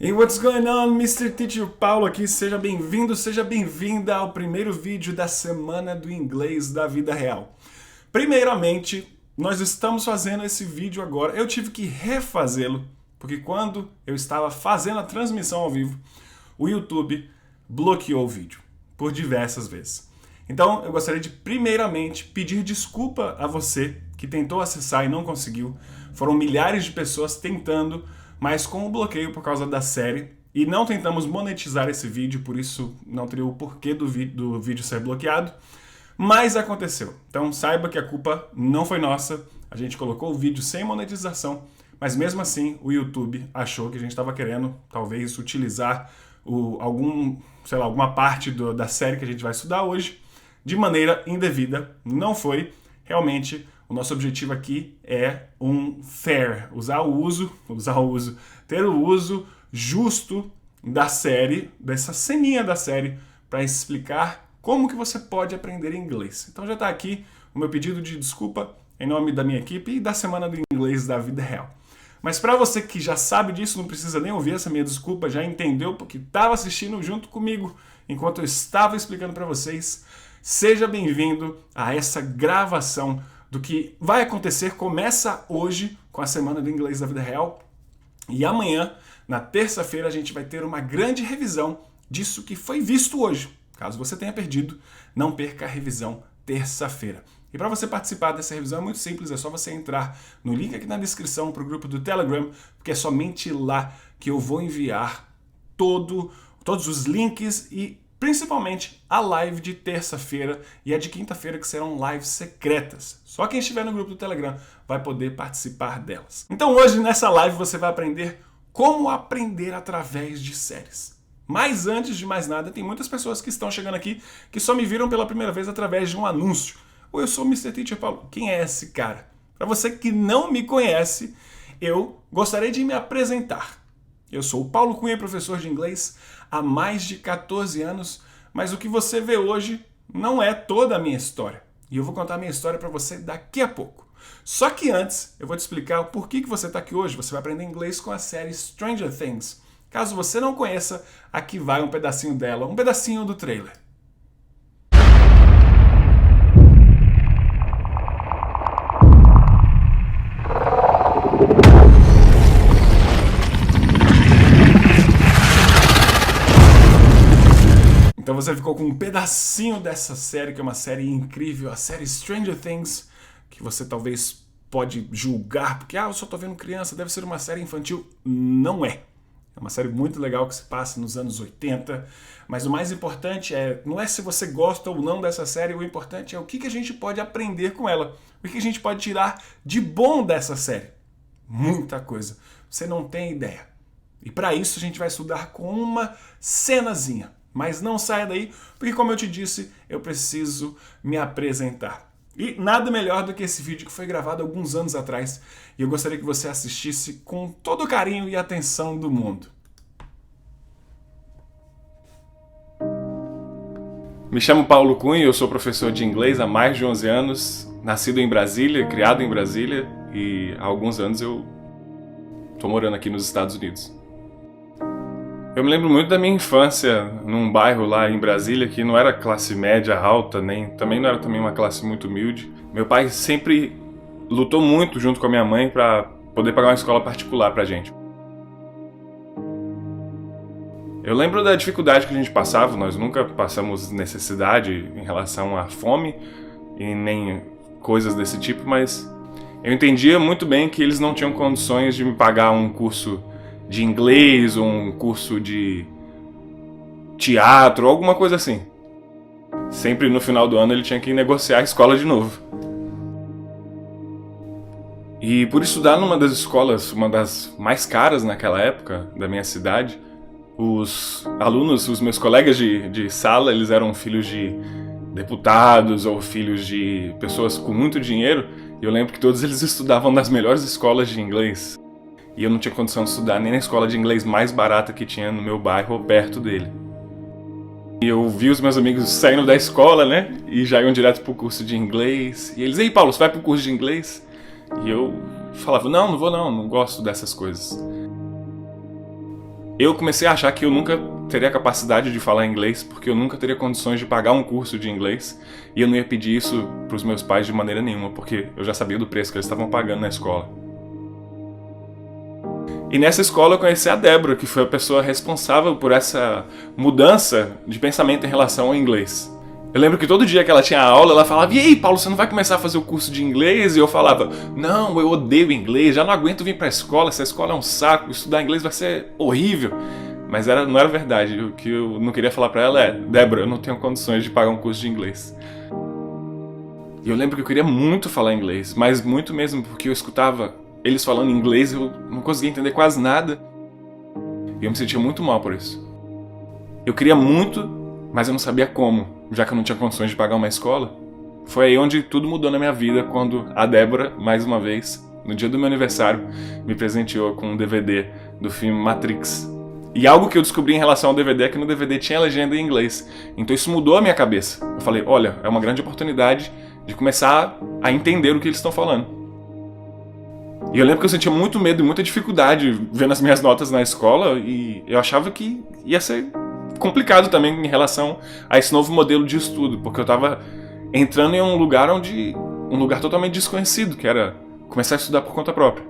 Hey, what's going on, Mr. Teacher Paulo aqui, seja bem-vindo, seja bem-vinda ao primeiro vídeo da semana do inglês da vida real. Primeiramente, nós estamos fazendo esse vídeo agora, eu tive que refazê-lo, porque quando eu estava fazendo a transmissão ao vivo, o YouTube bloqueou o vídeo, por diversas vezes. Então, eu gostaria de primeiramente pedir desculpa a você que tentou acessar e não conseguiu. Foram milhares de pessoas tentando, mas com o bloqueio por causa da série, e não tentamos monetizar esse vídeo, por isso não teria o porquê do vídeo ser bloqueado, mas aconteceu. Então saiba que a culpa não foi nossa, a gente colocou o vídeo sem monetização, mas mesmo assim o YouTube achou que a gente estava querendo talvez utilizar alguma parte da série que a gente vai estudar hoje de maneira indevida. Não foi, realmente. O nosso objetivo aqui é ter o uso justo da série, dessa ceninha da série, para explicar como que você pode aprender inglês. Então já está aqui o meu pedido de desculpa em nome da minha equipe e da Semana do Inglês da Vida Real. Mas para você que já sabe disso, não precisa nem ouvir essa minha desculpa, já entendeu porque estava assistindo junto comigo enquanto eu estava explicando para vocês, seja bem-vindo a essa gravação do que vai acontecer. Começa hoje com a Semana do Inglês da Vida Real e amanhã, na terça-feira, a gente vai ter uma grande revisão disso que foi visto hoje. Caso você tenha perdido, não perca a revisão terça-feira. E para você participar dessa revisão é muito simples, é só você entrar no link aqui na descrição para o grupo do Telegram, porque é somente lá que eu vou enviar todos os links e principalmente a live de terça-feira e a de quinta-feira, que serão lives secretas. Só quem estiver no grupo do Telegram vai poder participar delas. Então hoje nessa live você vai aprender como aprender através de séries. Mas antes de mais nada, tem muitas pessoas que estão chegando aqui que só me viram pela primeira vez através de um anúncio. Oi, eu sou o Mr. Teacher Paulo. Quem é esse cara? Para você que não me conhece, eu gostaria de me apresentar. Eu sou o Paulo Cunha, professor de inglês há mais de 14 anos, mas o que você vê hoje não é toda a minha história. E eu vou contar a minha história para você daqui a pouco. Só que antes, eu vou te explicar o porquê que você está aqui hoje. Você vai aprender inglês com a série Stranger Things. Caso você não conheça, aqui vai um pedacinho dela, um pedacinho do trailer. Então você ficou com um pedacinho dessa série, que é uma série incrível, a série Stranger Things, que você talvez pode julgar, porque eu só tô vendo criança, deve ser uma série infantil. Não é. É uma série muito legal que se passa nos anos 80, mas o mais importante não é se você gosta ou não dessa série, o importante é o que a gente pode aprender com ela, o que a gente pode tirar de bom dessa série. Muita coisa. Você não tem ideia. E para isso a gente vai estudar com uma cenazinha. Mas não saia daí, porque como eu te disse, eu preciso me apresentar. E nada melhor do que esse vídeo que foi gravado alguns anos atrás, e eu gostaria que você assistisse com todo o carinho e atenção do mundo. Me chamo Paulo Cunha, eu sou professor de inglês há mais de 11 anos, nascido em Brasília, criado em Brasília, e há alguns anos eu estou morando aqui nos Estados Unidos. Eu me lembro muito da minha infância num bairro lá em Brasília que não era classe média alta, também não era uma classe muito humilde. Meu pai sempre lutou muito junto com a minha mãe para poder pagar uma escola particular pra gente. Eu lembro da dificuldade que a gente passava, nós nunca passamos necessidade em relação à fome e nem coisas desse tipo, mas eu entendia muito bem que eles não tinham condições de me pagar um curso de inglês, ou um curso de teatro, alguma coisa assim. Sempre no final do ano ele tinha que negociar a escola de novo. E por estudar numa das escolas, uma das mais caras naquela época da minha cidade, os alunos, os meus colegas de sala, eles eram filhos de deputados ou filhos de pessoas com muito dinheiro, e eu lembro que todos eles estudavam nas melhores escolas de inglês. E eu não tinha condição de estudar nem na escola de inglês mais barata que tinha no meu bairro ou perto dele. E eu vi os meus amigos saindo da escola, né? E já iam direto pro curso de inglês. E eles, ei Paulo, você vai pro curso de inglês? E eu falava, não vou não gosto dessas coisas. eu comecei a achar que eu nunca teria capacidade de falar inglês, porque eu nunca teria condições de pagar um curso de inglês, e eu não ia pedir isso para os meus pais de maneira nenhuma, porque eu já sabia do preço que eles estavam pagando na escola. E nessa escola eu conheci a Débora, que foi a pessoa responsável por essa mudança de pensamento em relação ao inglês. Eu lembro que todo dia que ela tinha aula, ela falava: "E aí, Paulo, você não vai começar a fazer o curso de inglês?" E eu falava: "Não, eu odeio inglês, já não aguento vir pra escola, essa escola é um saco, estudar inglês vai ser horrível." Mas não era verdade. O que eu não queria falar pra ela é: "Débora, eu não tenho condições de pagar um curso de inglês." E eu lembro que eu queria muito falar inglês, mas muito mesmo, porque eu escutava eles falando inglês e eu não conseguia entender quase nada. E eu me sentia muito mal por isso. Eu queria muito, mas eu não sabia como, já que eu não tinha condições de pagar uma escola. Foi aí onde tudo mudou na minha vida, quando a Débora, mais uma vez, no dia do meu aniversário, me presenteou com um DVD do filme Matrix. E algo que eu descobri em relação ao DVD é que no DVD tinha legenda em inglês. Então isso mudou a minha cabeça. Eu falei: olha, é uma grande oportunidade de começar a entender o que eles estão falando. E eu lembro que eu sentia muito medo e muita dificuldade vendo as minhas notas na escola, e eu achava que ia ser complicado também em relação a esse novo modelo de estudo, porque eu estava entrando em um lugar totalmente desconhecido, que era começar a estudar por conta própria.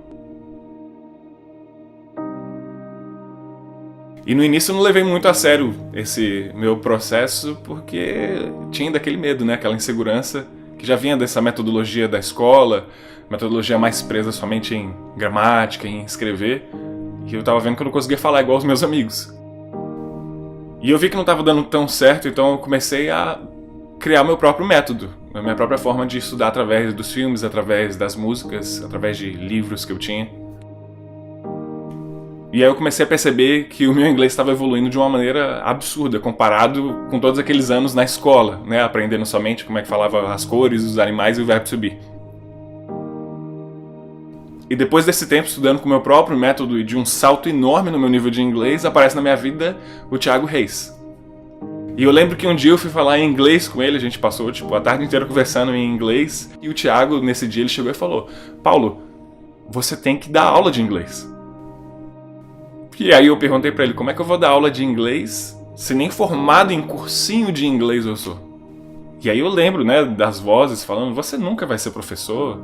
E no início eu não levei muito a sério esse meu processo, porque tinha ainda aquele medo, né? Aquela insegurança que já vinha dessa metodologia da escola, metodologia mais presa somente em gramática, em escrever, e eu tava vendo que eu não conseguia falar igual os meus amigos. E eu vi que não estava dando tão certo, então eu comecei a criar meu próprio método, a minha própria forma de estudar através dos filmes, através das músicas, através de livros que eu tinha. E aí eu comecei a perceber que o meu inglês estava evoluindo de uma maneira absurda, comparado com todos aqueles anos na escola, né, aprendendo somente como é que falava as cores, os animais e o verbo to be. E depois desse tempo estudando com o meu próprio método e de um salto enorme no meu nível de inglês, aparece na minha vida o Thiago Reis. E eu lembro que um dia eu fui falar em inglês com ele, a gente passou a tarde inteira conversando em inglês, e o Thiago, nesse dia, ele chegou e falou: "Paulo, você tem que dar aula de inglês." E aí eu perguntei pra ele: como é que eu vou dar aula de inglês se nem formado em cursinho de inglês eu sou? E aí eu lembro, né, das vozes falando: "Você nunca vai ser professor,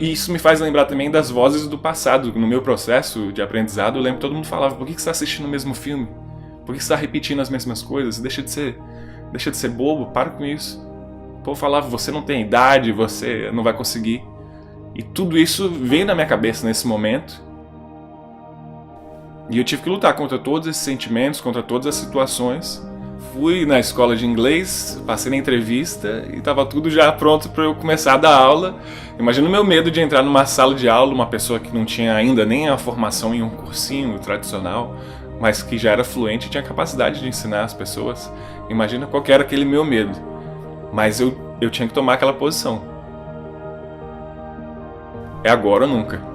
isso me faz lembrar também das vozes do passado. No meu processo de aprendizado, eu lembro que todo mundo falava: "Por que você está assistindo o mesmo filme? Por que você está repetindo as mesmas coisas? Deixa de ser bobo, para com isso." O povo falava: "Você não tem idade, você não vai conseguir." E tudo isso veio na minha cabeça nesse momento. E eu tive que lutar contra todos esses sentimentos, contra todas as situações. Fui na escola de inglês, passei na entrevista e estava tudo já pronto para eu começar a dar aula. Imagina o meu medo de entrar numa sala de aula, uma pessoa que não tinha ainda nem a formação em um cursinho tradicional, mas que já era fluente e tinha capacidade de ensinar as pessoas. Imagina qual que era aquele meu medo. Mas eu tinha que tomar aquela posição. É agora ou nunca.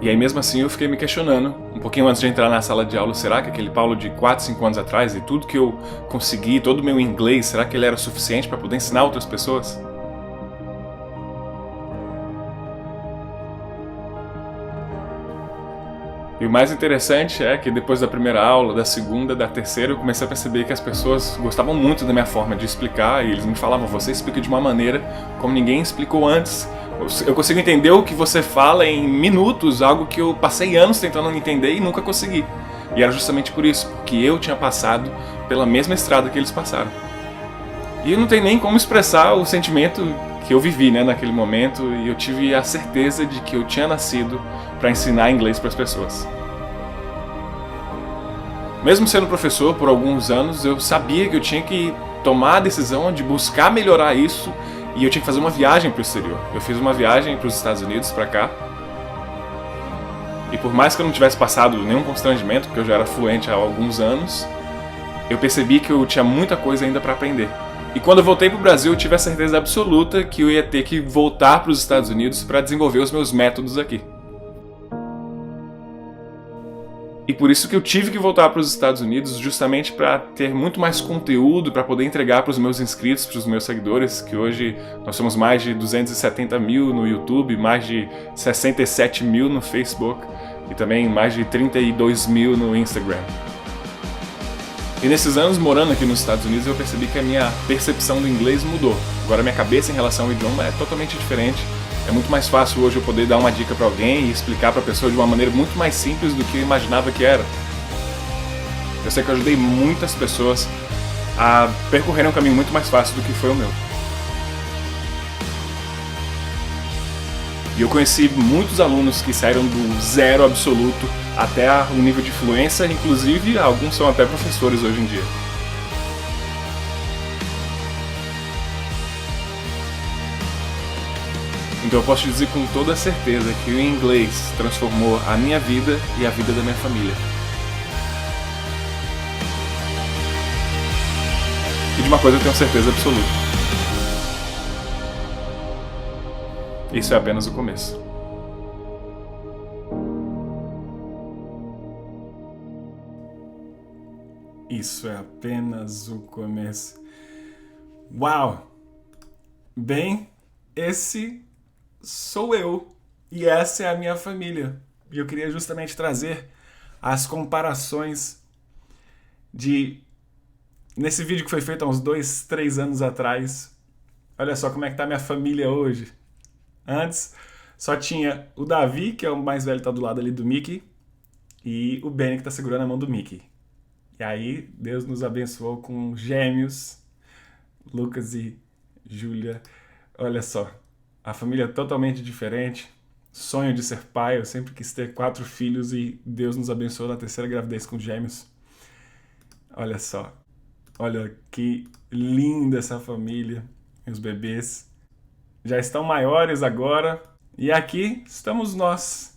E aí mesmo assim eu fiquei me questionando, um pouquinho antes de entrar na sala de aula: será que aquele Paulo de 4, 5 anos atrás e tudo que eu consegui, todo o meu inglês, será que ele era suficiente para poder ensinar outras pessoas? E o mais interessante é que depois da primeira aula, da segunda, da terceira, eu comecei a perceber que as pessoas gostavam muito da minha forma de explicar, e eles me falavam: "Você explica de uma maneira como ninguém explicou antes. Eu consigo entender o que você fala em minutos, algo que eu passei anos tentando entender e nunca consegui." E era justamente por isso, porque eu tinha passado pela mesma estrada que eles passaram. E não tem nem como expressar o sentimento que eu vivi, né, naquele momento, e eu tive a certeza de que eu tinha nascido para ensinar inglês para as pessoas. Mesmo sendo professor por alguns anos, eu sabia que eu tinha que tomar a decisão de buscar melhorar isso, e eu tinha que fazer uma viagem para o exterior. Eu fiz uma viagem para os Estados Unidos, para cá, e por mais que eu não tivesse passado nenhum constrangimento, porque eu já era fluente há alguns anos, eu percebi que eu tinha muita coisa ainda para aprender. E quando eu voltei para o Brasil, eu tive a certeza absoluta que eu ia ter que voltar para os Estados Unidos para desenvolver os meus métodos aqui. E por isso que eu tive que voltar para os Estados Unidos, justamente para ter muito mais conteúdo, para poder entregar para os meus inscritos, para os meus seguidores, que hoje nós somos mais de 270 mil no YouTube, mais de 67 mil no Facebook e também mais de 32 mil no Instagram. E nesses anos morando aqui nos Estados Unidos eu percebi que a minha percepção do inglês mudou. Agora a minha cabeça em relação ao idioma é totalmente diferente. É muito mais fácil hoje eu poder dar uma dica para alguém e explicar para a pessoa de uma maneira muito mais simples do que eu imaginava que era. Eu sei que eu ajudei muitas pessoas a percorrerem um caminho muito mais fácil do que foi o meu. E eu conheci muitos alunos que saíram do zero absoluto até o nível de fluência, inclusive alguns são até professores hoje em dia. Então eu posso te dizer com toda certeza que o inglês transformou a minha vida e a vida da minha família. E de uma coisa eu tenho certeza absoluta. Isso é apenas o começo. Isso é apenas o começo. Uau! Bem, esse sou eu e essa é a minha família. E eu queria justamente trazer as comparações nesse vídeo que foi feito há uns 2, 3 anos atrás. Olha só como é que tá minha família hoje. Antes só tinha o Davi, que é o mais velho, tá do lado ali do Mickey, e o Benny, que tá segurando a mão do Mickey. E aí Deus nos abençoou com gêmeos, Lucas e Júlia. Olha só, a família é totalmente diferente. Sonho de ser pai, eu sempre quis ter 4 filhos e Deus nos abençoou na 3ª gravidez com gêmeos. Olha só, olha que linda essa família, os bebês. Já estão maiores agora e aqui estamos nós.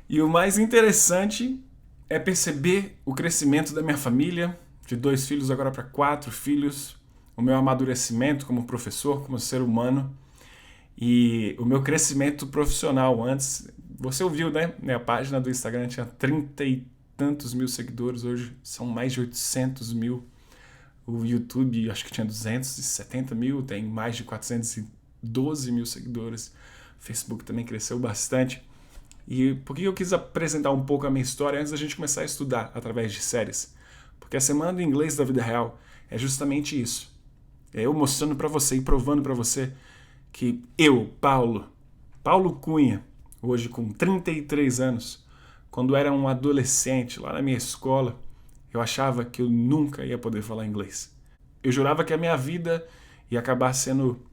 E o mais interessante é perceber o crescimento da minha família, de 2 filhos agora para 4 filhos, o meu amadurecimento como professor, como ser humano e o meu crescimento profissional. Antes, você ouviu, né? Minha página do Instagram tinha 30 e tantos mil seguidores, hoje são mais de 800 mil. O YouTube acho que tinha 270 mil, tem mais de 412 mil seguidores. O Facebook também cresceu bastante. E por que eu quis apresentar um pouco a minha história antes da gente começar a estudar através de séries? Porque a Semana do Inglês da Vida Real é justamente isso. É eu mostrando para você e provando para você que eu, Paulo Cunha, hoje com 33 anos, quando era um adolescente lá na minha escola, eu achava que eu nunca ia poder falar inglês. Eu jurava que a minha vida ia acabar sendo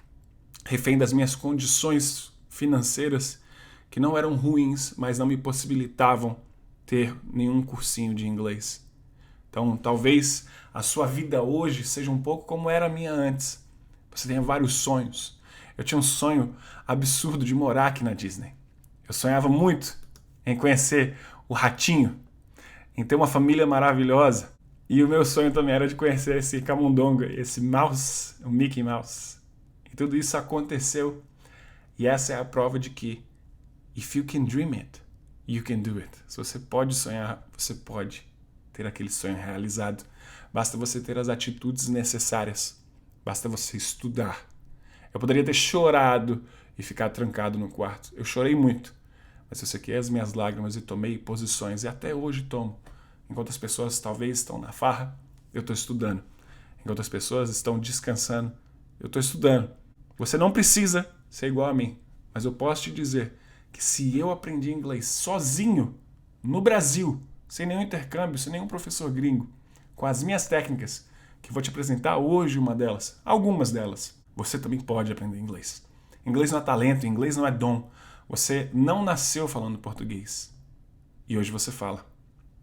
refém das minhas condições financeiras, que não eram ruins, mas não me possibilitavam ter nenhum cursinho de inglês. Então, talvez a sua vida hoje seja um pouco como era a minha antes. Você tenha vários sonhos. Eu tinha um sonho absurdo de morar aqui na Disney. Eu sonhava muito em conhecer o Ratinho, em ter uma família maravilhosa. E o meu sonho também era de conhecer esse camundonga, esse mouse, o Mickey Mouse. E tudo isso aconteceu. E essa é a prova de que if you can dream it, you can do it. Se você pode sonhar, você pode ter aquele sonho realizado. Basta você ter as atitudes necessárias. Basta você estudar. Eu poderia ter chorado e ficar trancado no quarto. Eu chorei muito. Mas eu sequei as minhas lágrimas e tomei posições. E até hoje tomo. Enquanto as pessoas talvez estão na farra, eu estou estudando. Enquanto as pessoas estão descansando, eu estou estudando. Você não precisa ser igual a mim. Mas eu posso te dizer que se eu aprendi inglês sozinho, no Brasil, sem nenhum intercâmbio, sem nenhum professor gringo, com as minhas técnicas, que vou te apresentar hoje uma delas, algumas delas, você também pode aprender inglês. Inglês não é talento, inglês não é dom. Você não nasceu falando português. E hoje você fala.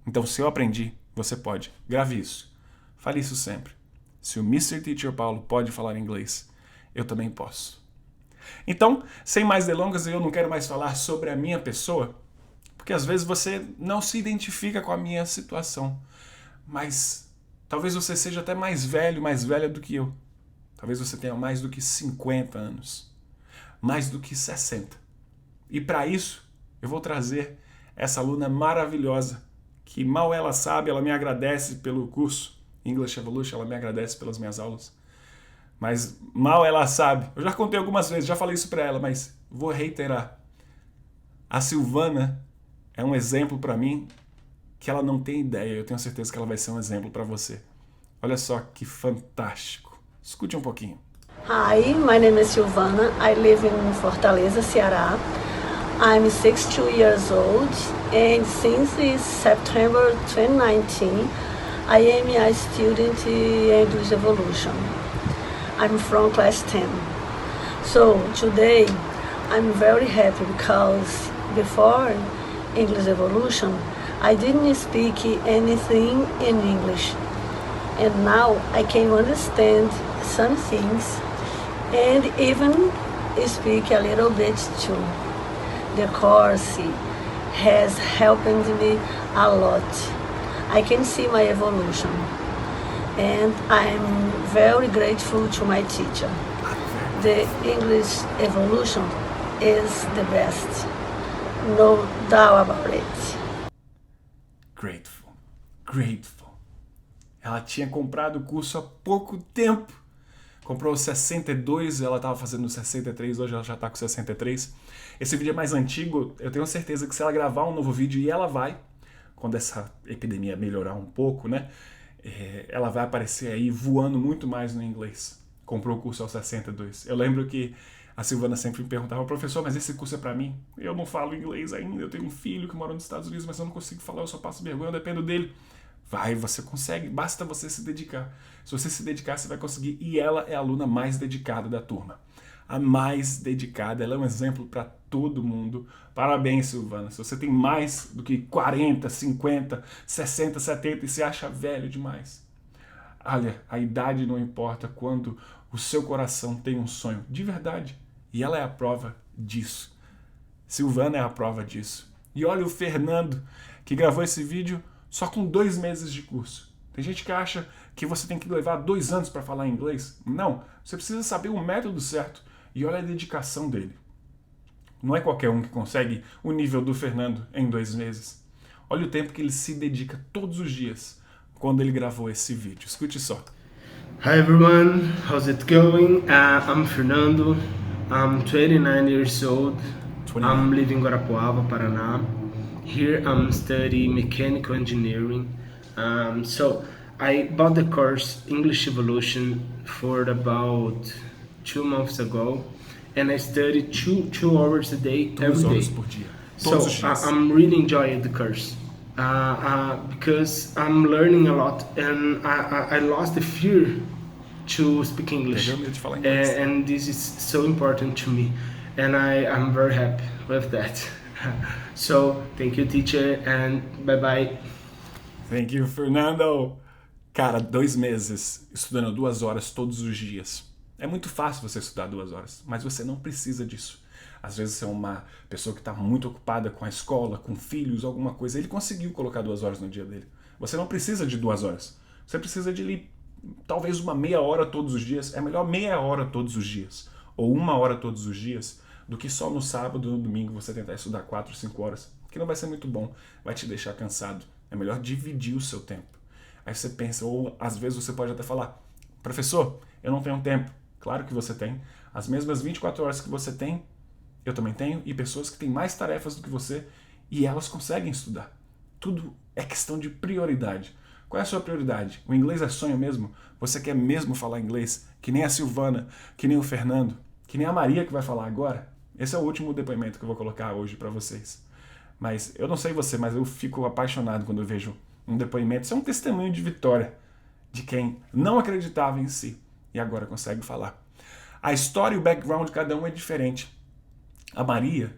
Então, se eu aprendi, você pode. Grave isso. Fale isso sempre. Se o Mr. Teacher Paulo pode falar inglês, eu também posso. Então, sem mais delongas, eu não quero mais falar sobre a minha pessoa, porque às vezes você não se identifica com a minha situação. Mas talvez você seja até mais velho, mais velha do que eu. Talvez você tenha mais do que 50 anos. Mais do que 60. E para isso, eu vou trazer essa aluna maravilhosa que mal ela sabe, ela me agradece pelo curso English Evolution, ela me agradece pelas minhas aulas. Mas mal ela sabe, eu já contei algumas vezes, já falei isso pra ela, mas vou reiterar. A Silvana é um exemplo pra mim que ela não tem ideia. Eu tenho certeza que ela vai ser um exemplo pra você. Olha só que fantástico. Escute um pouquinho. Hi, my name is Silvana. I live in Fortaleza, Ceará. I'm 62 years old, and since September 2019, I am a student in English Evolution. I'm from class 10. So today, I'm very happy because before English Evolution, I didn't speak anything in English. And now I can understand some things and even speak a little bit too. The course has helped me a lot. I can see my evolution, and I'm very grateful to my teacher. The English Evolution is the best, no doubt about it. Grateful, grateful. Ela tinha comprado o curso há pouco tempo. Comprou 62, ela estava fazendo 63, hoje ela já está com 63. Esse vídeo é mais antigo, eu tenho certeza que se ela gravar um novo vídeo, e ela vai, quando essa epidemia melhorar um pouco, né? Ela vai aparecer aí voando muito mais no inglês. Comprou o curso aos 62. Eu lembro que a Silvana sempre me perguntava, professor, mas esse curso é para mim? Eu não falo inglês ainda, eu tenho um filho que mora nos Estados Unidos, mas eu não consigo falar, eu só passo vergonha, eu dependo dele. Vai, você consegue, basta você se dedicar. Se você se dedicar, você vai conseguir. E ela é a aluna mais dedicada da turma. A mais dedicada, ela é um exemplo para todo mundo. Parabéns, Silvana. Se você tem mais do que 40, 50, 60, 70 e se acha velho demais. Olha, a idade não importa quando o seu coração tem um sonho, de verdade. E ela é a prova disso. Silvana é a prova disso. E olha o Fernando, que gravou esse vídeo só com 2 meses de curso. Tem gente que acha que você tem que levar 2 anos para falar inglês. Não, você precisa saber o método certo. E olha a dedicação dele. Não é qualquer um que consegue o nível do Fernando em 2 meses. Olha o tempo que ele se dedica todos os dias quando ele gravou esse vídeo. Escute só. Hi everyone, how's it going? I'm Fernando. I'm 29 years old. 29. I'm living in Guarapuava, Paraná. Here I'm studying mechanical engineering. So I bought the course English Evolution for about 2 months ago, and I studied two hours a day, 2 every horas day. por dia. So Todos os dias. I'm really enjoying the course because I'm learning a lot, and I lost the fear to speak English, Perdeu o medo de falar inglês. and this is so important to me, and I'm very happy with that. So thank you, teacher, and bye bye. Thank you, Fernando. Cara, 2 meses estudando 2 horas todos os dias. É muito fácil você estudar 2 horas, mas você não precisa disso. Às vezes você é uma pessoa que está muito ocupada com a escola, com filhos, alguma coisa. Ele conseguiu colocar 2 horas no dia dele. Você não precisa de 2 horas. Você precisa de talvez uma meia hora todos os dias. É melhor meia hora todos os dias, ou 1 hora todos os dias, do que só no sábado ou no domingo você tentar estudar 4, 5 horas, que não vai ser muito bom, vai te deixar cansado. É melhor dividir o seu tempo. Aí você pensa, ou às vezes você pode até falar, professor, eu não tenho tempo. Claro que você tem. As mesmas 24 horas que você tem, eu também tenho, e pessoas que têm mais tarefas do que você, e elas conseguem estudar. Tudo é questão de prioridade. Qual é a sua prioridade? O inglês é sonho mesmo? Você quer mesmo falar inglês? Que nem a Silvana, que nem o Fernando, que nem a Maria que vai falar agora? Esse é o último depoimento que eu vou colocar hoje para vocês. Mas eu não sei você, mas eu fico apaixonado quando eu vejo um depoimento. Isso é um testemunho de vitória de quem não acreditava em si e agora consegue falar. A história e o background de cada um é diferente. A Maria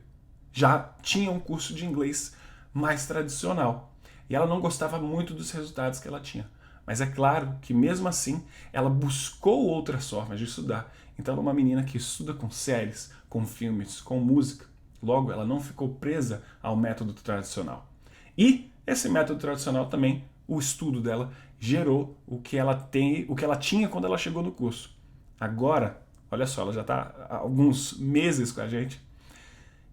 já tinha um curso de inglês mais tradicional e ela não gostava muito dos resultados que ela tinha. Mas é claro que mesmo assim ela buscou outras formas de estudar. Então ela é uma menina que estuda com séries, com filmes, com música. Logo, ela não ficou presa ao método tradicional. E esse método tradicional também, o estudo dela, gerou o que ela tinha quando ela chegou no curso. Agora, olha só, ela já está há alguns meses com a gente.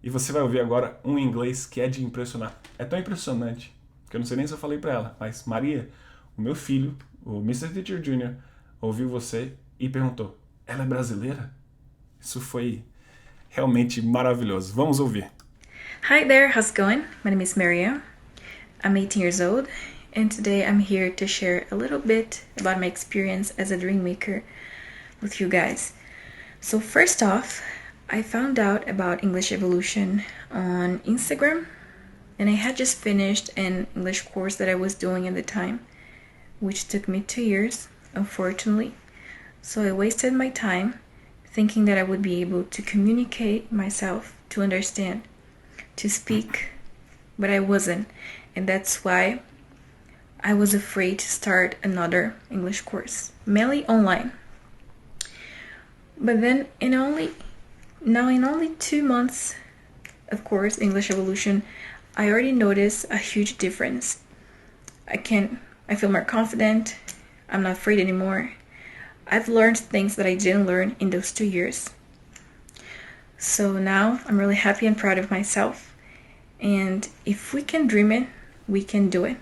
E você vai ouvir agora um inglês que é de impressionar. É tão impressionante que eu não sei nem se eu falei para ela, mas Maria, o meu filho, o Mr. Teacher Jr., ouviu você e perguntou, ela é brasileira? Isso foi realmente maravilhoso. Vamos ouvir. Hi there, how's it going? My name is Maria. I'm 18 years old, and today I'm here to share a little bit about my experience as a dream maker with you guys. So first off, I found out about English Evolution on Instagram, and I had just finished an English course that I was doing at the time, which took me 2 years, unfortunately. So I wasted my time thinking that I would be able to communicate myself, to understand, to speak, but I wasn't, and that's why I was afraid to start another English course, mainly online. But then in only 2 months, of course, English Evolution, I already noticed a huge difference. I feel more confident, I'm not afraid anymore. I've learned things that I didn't learn in those 2 years. So now I'm really happy and proud of myself. And if we can dream it, we can do it.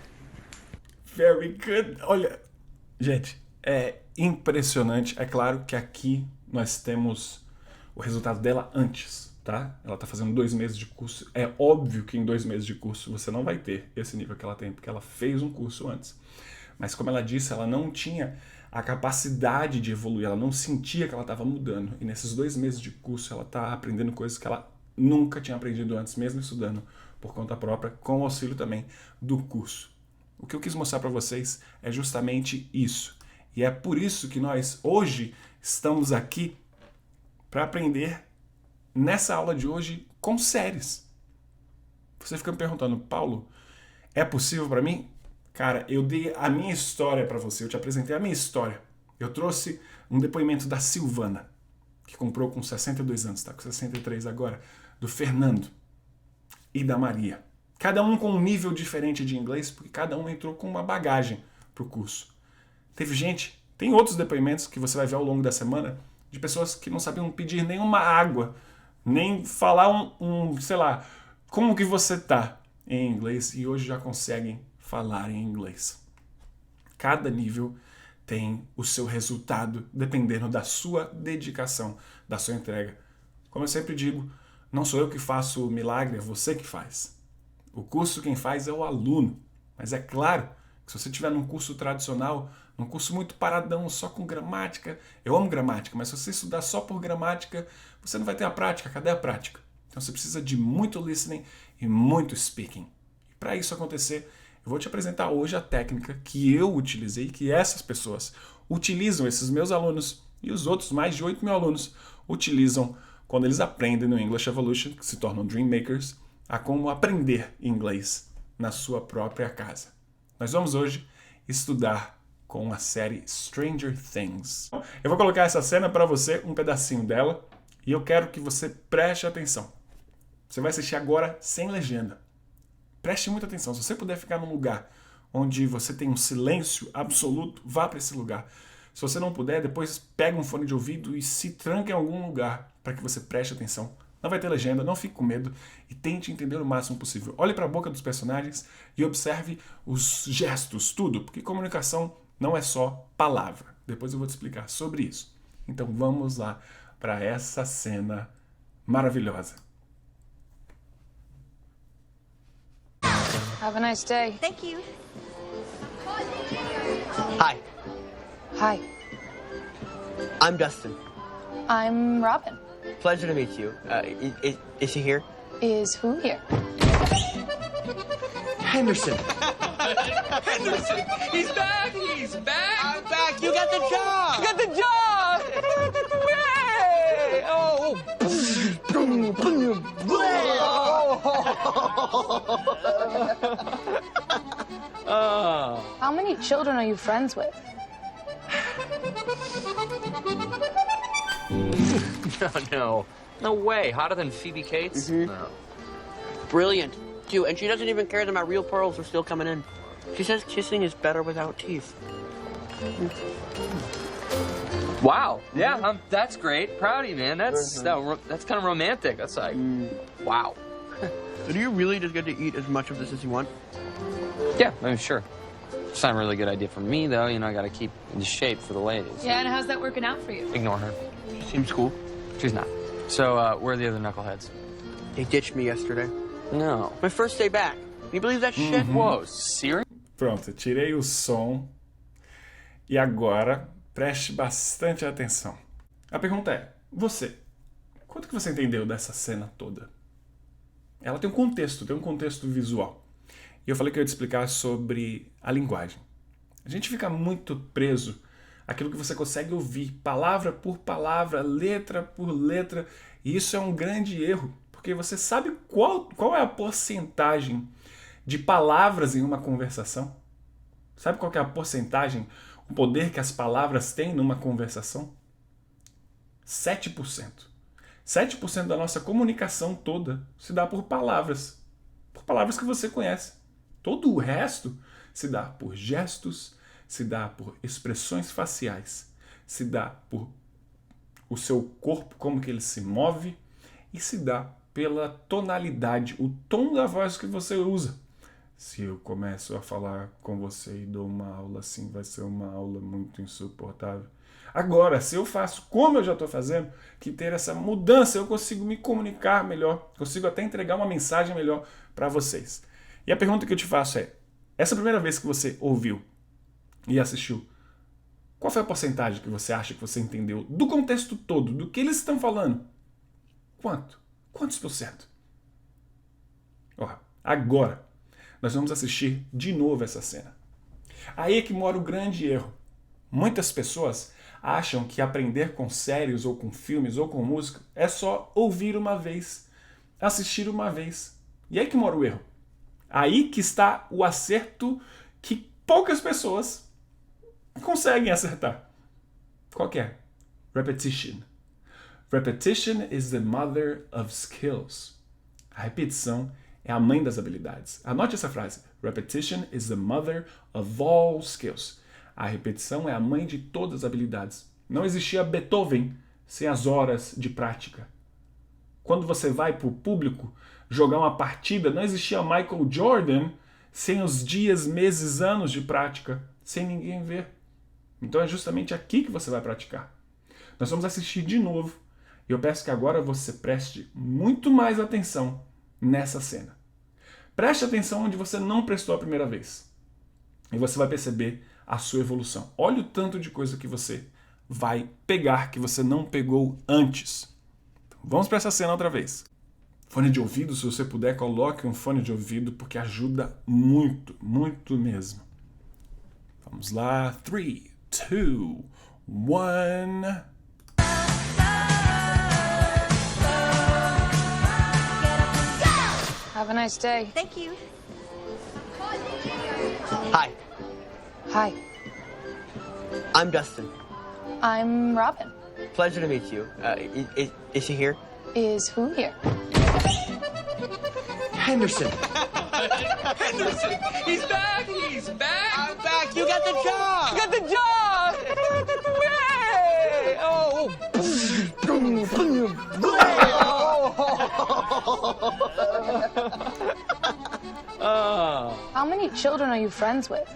Very good. Olha, gente, é impressionante. É claro que aqui nós temos o resultado dela antes, tá? Ela tá fazendo 2 meses de curso. É óbvio que em 2 meses de curso você não vai ter esse nível que ela tem, porque ela fez um curso antes. Mas como ela disse, ela não tinha a capacidade de evoluir, ela não sentia que ela estava mudando. E nesses 2 meses de curso ela está aprendendo coisas que ela nunca tinha aprendido antes, mesmo estudando por conta própria, com o auxílio também do curso. O que eu quis mostrar para vocês é justamente isso. E é por isso que nós hoje estamos aqui para aprender nessa aula de hoje com séries. Você fica me perguntando, Paulo, é possível para mim? Cara, eu dei a minha história para você, eu te apresentei a minha história. Eu trouxe um depoimento da Silvana, que comprou com 62 anos, tá com 63 agora, do Fernando e da Maria. Cada um com um nível diferente de inglês, porque cada um entrou com uma bagagem pro curso. Tem outros depoimentos que você vai ver ao longo da semana, de pessoas que não sabiam pedir nenhuma água, nem falar sei lá, como que você tá em inglês, e hoje já conseguem falar em inglês. Cada nível tem o seu resultado dependendo da sua dedicação, da sua entrega. Como eu sempre digo, não sou eu que faço o milagre, é você que faz. O curso quem faz é o aluno. Mas é claro que se você estiver num curso tradicional, num curso muito paradão, só com gramática, eu amo gramática, mas se você estudar só por gramática, você não vai ter a prática. Cadê a prática? Então você precisa de muito listening e muito speaking. E para isso acontecer, eu vou te apresentar hoje a técnica que eu utilizei, que essas pessoas utilizam, esses meus alunos e os outros mais de 8 mil alunos utilizam quando eles aprendem no English Evolution, que se tornam Dream Makers, a como aprender inglês na sua própria casa. Nós vamos hoje estudar com a série Stranger Things. Eu vou colocar essa cena para você, um pedacinho dela, e eu quero que você preste atenção. Você vai assistir agora sem legenda. Preste muita atenção. Se você puder ficar num lugar onde você tem um silêncio absoluto, vá para esse lugar. Se você não puder, depois pega um fone de ouvido e se tranque em algum lugar para que você preste atenção. Não vai ter legenda, não fique com medo e tente entender o máximo possível. Olhe para a boca dos personagens e observe os gestos, tudo, porque comunicação não é só palavra. Depois eu vou te explicar sobre isso. Então vamos lá para essa cena maravilhosa. Have a nice day. Thank you. Hi, Hi, I'm Dustin. I'm Robin. Pleasure to meet you. Is she here? Is who here? Henderson. Henderson! He's back! He's back! I'm back. You got the job. You got the job! Yay! Oh! How many children are you friends with? No way. Hotter than Phoebe Cates? No. Brilliant. Too, and she doesn't even care that my real pearls are still coming in. She says kissing is better without teeth. Wow. Yeah, that's great. Proud of you, man. That's kind of romantic. That's like, wow. So do you really just get to eat as much of this as you want? Yeah, I mean, sure. It's not a really good idea for me, though. You know, I gotta keep in shape for the ladies. Yeah, and how's that working out for you? Ignore her. She seems cool. She's not. So, where are the other knuckleheads? They ditched me yesterday. No. My first day back. Can you believe that shit? Whoa, serious? Pronto, eu tirei o som e agora preste bastante atenção. A pergunta é, você, quanto que você entendeu dessa cena toda? Ela tem um contexto visual. E eu falei que eu ia te explicar sobre a linguagem. A gente fica muito preso àquilo que você consegue ouvir, palavra por palavra, letra por letra, e isso é um grande erro, porque você sabe qual é a porcentagem de palavras em uma conversação? Sabe qual que é a porcentagem, o poder que as palavras têm numa conversação? 7%. 7% da nossa comunicação toda se dá por palavras que você conhece. Todo o resto se dá por gestos, se dá por expressões faciais, se dá por o seu corpo, como que ele se move, e se dá pela tonalidade, o tom da voz que você usa. Se eu começo a falar com você e dou uma aula assim, vai ser uma aula muito insuportável. Agora, se eu faço como eu já estou fazendo, que ter essa mudança, eu consigo me comunicar melhor, consigo até entregar uma mensagem melhor para vocês. E a pergunta que eu te faço é, essa primeira vez que você ouviu e assistiu, qual foi a porcentagem que você acha que você entendeu do contexto todo, do que eles estão falando? Quanto? Quantos por cento? Ó, agora, nós vamos assistir de novo essa cena. Aí é que mora o grande erro. Muitas pessoas acham que aprender com séries ou com filmes ou com música é só ouvir uma vez, assistir uma vez. E aí que mora o erro. Aí que está o acerto que poucas pessoas conseguem acertar. Qual que é? Repetition. Repetition is the mother of skills. A repetição é a mãe das habilidades. Anote essa frase. Repetition is the mother of all skills. A repetição é a mãe de todas as habilidades. Não existia Beethoven sem as horas de prática. Quando você vai para o público jogar uma partida, não existia Michael Jordan sem os dias, meses, anos de prática, sem ninguém ver. Então é justamente aqui que você vai praticar. Nós vamos assistir de novo. E eu peço que agora você preste muito mais atenção nessa cena. Preste atenção onde você não prestou a primeira vez. E você vai perceber a sua evolução. Olha o tanto de coisa que você vai pegar que você não pegou antes. Então, vamos para essa cena outra vez. Fone de ouvido, se você puder, coloque um fone de ouvido, porque ajuda muito, muito mesmo. Vamos lá. 3, 2, 1... Have a nice day. Thank you. Hi, Hi. I'm Dustin. I'm Robin. Pleasure to meet you. Is he here? Is who here? Henderson. Henderson! He's back! He's back! I'm back. You got the job. Got the job! Yay! Oh! How many children are you friends with?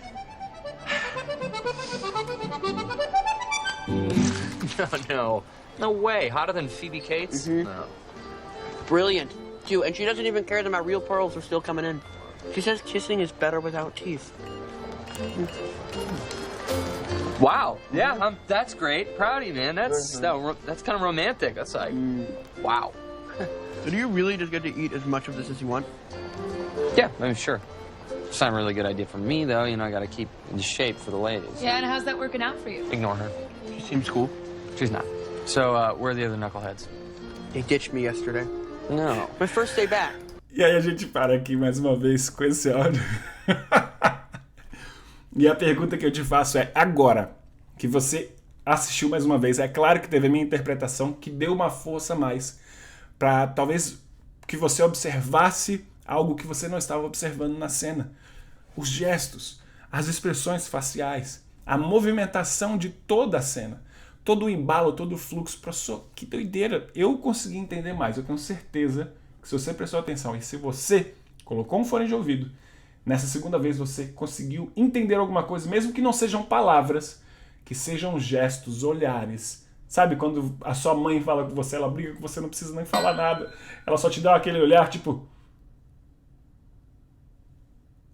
No way. Hotter than Phoebe Cates? No. Brilliant. Too, and she doesn't even care that my real pearls are still coming in. She says kissing is better without teeth. Wow. Yeah, that's great. Proud of you, man. That's kind of romantic. That's like, wow. So do you really just get to eat as much of this as you want? Yeah, I mean, sure. It's not a really good idea for me, though. You know, I gotta keep in shape for the ladies. Yeah, and how's that working out for you? Ignore her. She seems cool. She's not. So, where are the other knuckleheads? They ditched me yesterday. No. My first day back. E aí a gente para aqui mais uma vez com esse áudio. E a pergunta que eu te faço é, agora que você assistiu mais uma vez, é claro que teve a minha interpretação que deu uma força a mais para talvez que você observasse algo que você não estava observando na cena. Os gestos, as expressões faciais, a movimentação de toda a cena, todo o embalo, todo o fluxo. Professor, que doideira! Eu consegui entender mais. Eu tenho certeza que se você prestou atenção e se você colocou um fone de ouvido, nessa segunda vez você conseguiu entender alguma coisa, mesmo que não sejam palavras, que sejam gestos, olhares. Sabe quando a sua mãe fala com você, ela briga com você, não precisa nem falar nada, ela só te dá aquele olhar tipo...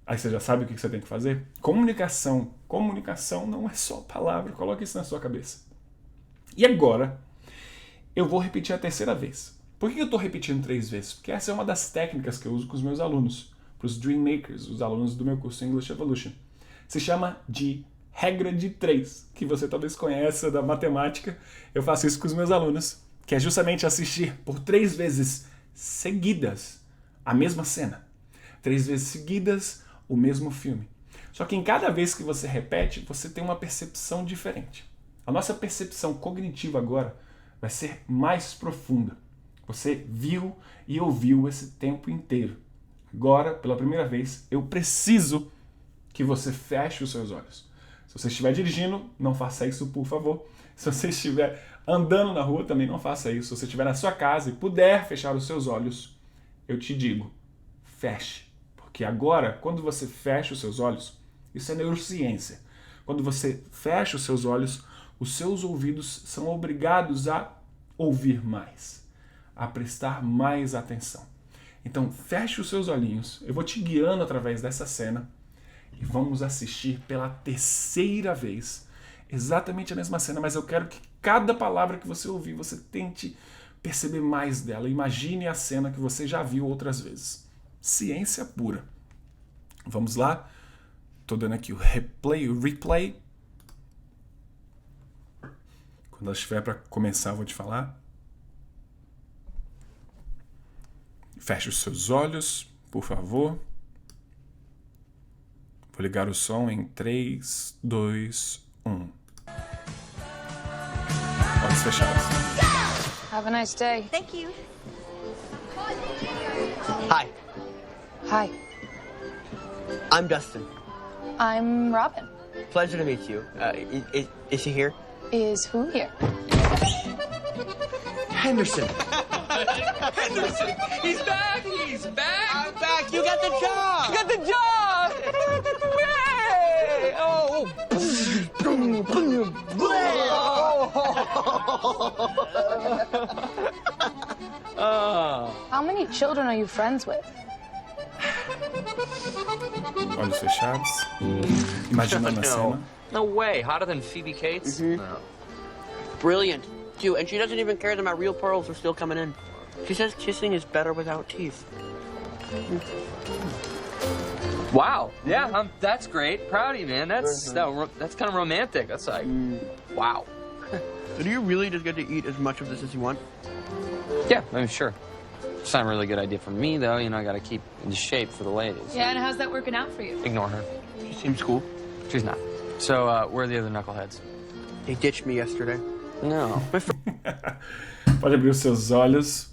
Aí você já sabe o que você tem que fazer? Comunicação. Comunicação não é só palavra, coloque isso na sua cabeça. E agora, eu vou repetir a terceira vez. Por que eu estou repetindo 3 vezes? Porque essa é uma das técnicas que eu uso com os meus alunos, para os Dream Makers, os alunos do meu curso English Evolution. Se chama de regra de 3, que você talvez conheça da matemática. Eu faço isso com os meus alunos, que é justamente assistir por 3 vezes seguidas a mesma cena. 3 vezes seguidas o mesmo filme. Só que em cada vez que você repete, você tem uma percepção diferente. A nossa percepção cognitiva agora vai ser mais profunda. Você viu e ouviu esse tempo inteiro. Agora, pela primeira vez, eu preciso que você feche os seus olhos. Se você estiver dirigindo, não faça isso, por favor. Se você estiver andando na rua, também não faça isso. Se você estiver na sua casa e puder fechar os seus olhos, eu te digo, feche. Porque agora, quando você fecha os seus olhos, isso é neurociência. Quando você fecha os seus olhos, os seus ouvidos são obrigados a ouvir mais, a prestar mais atenção. Então, feche os seus olhinhos, eu vou te guiando através dessa cena e vamos assistir pela terceira vez exatamente a mesma cena, mas eu quero que cada palavra que você ouvir, você tente perceber mais dela. Imagine a cena que você já viu outras vezes. Ciência pura. Vamos lá? Estou dando aqui o replay. Quando ela estiver para começar, eu vou te falar. Feche os seus olhos, por favor. Vou ligar o som em 3, 2, 1. Olhos fechados. Have a nice day. Thank you. Hi, Hi. I'm Dustin. I'm Robin. Pleasure to meet you. Is he here? Is who here? Henderson. Henderson, he's back! He's back! I'm back. You got the job. You got the job! Yay! Oh! How many children are you friends with? Olhos fechados. Imaginando a cena. No way. Hotter than Phoebe Cates? No. Brilliant. Too, and she doesn't even care that my real pearls are still coming in. She says kissing is better without teeth. Wow. Yeah, that's great. Proud of you, man. That's kind of romantic. That's like, wow. So do you really just get to eat as much of this as you want? Yeah, I mean, sure. It's not a really good idea for me, though. You know, I got to keep in shape for the ladies. Yeah, and how's that working out for you? Ignore her. She seems cool. She's not. So, where are the other knuckleheads? They ditched me yesterday. No. Pode abrir os seus olhos.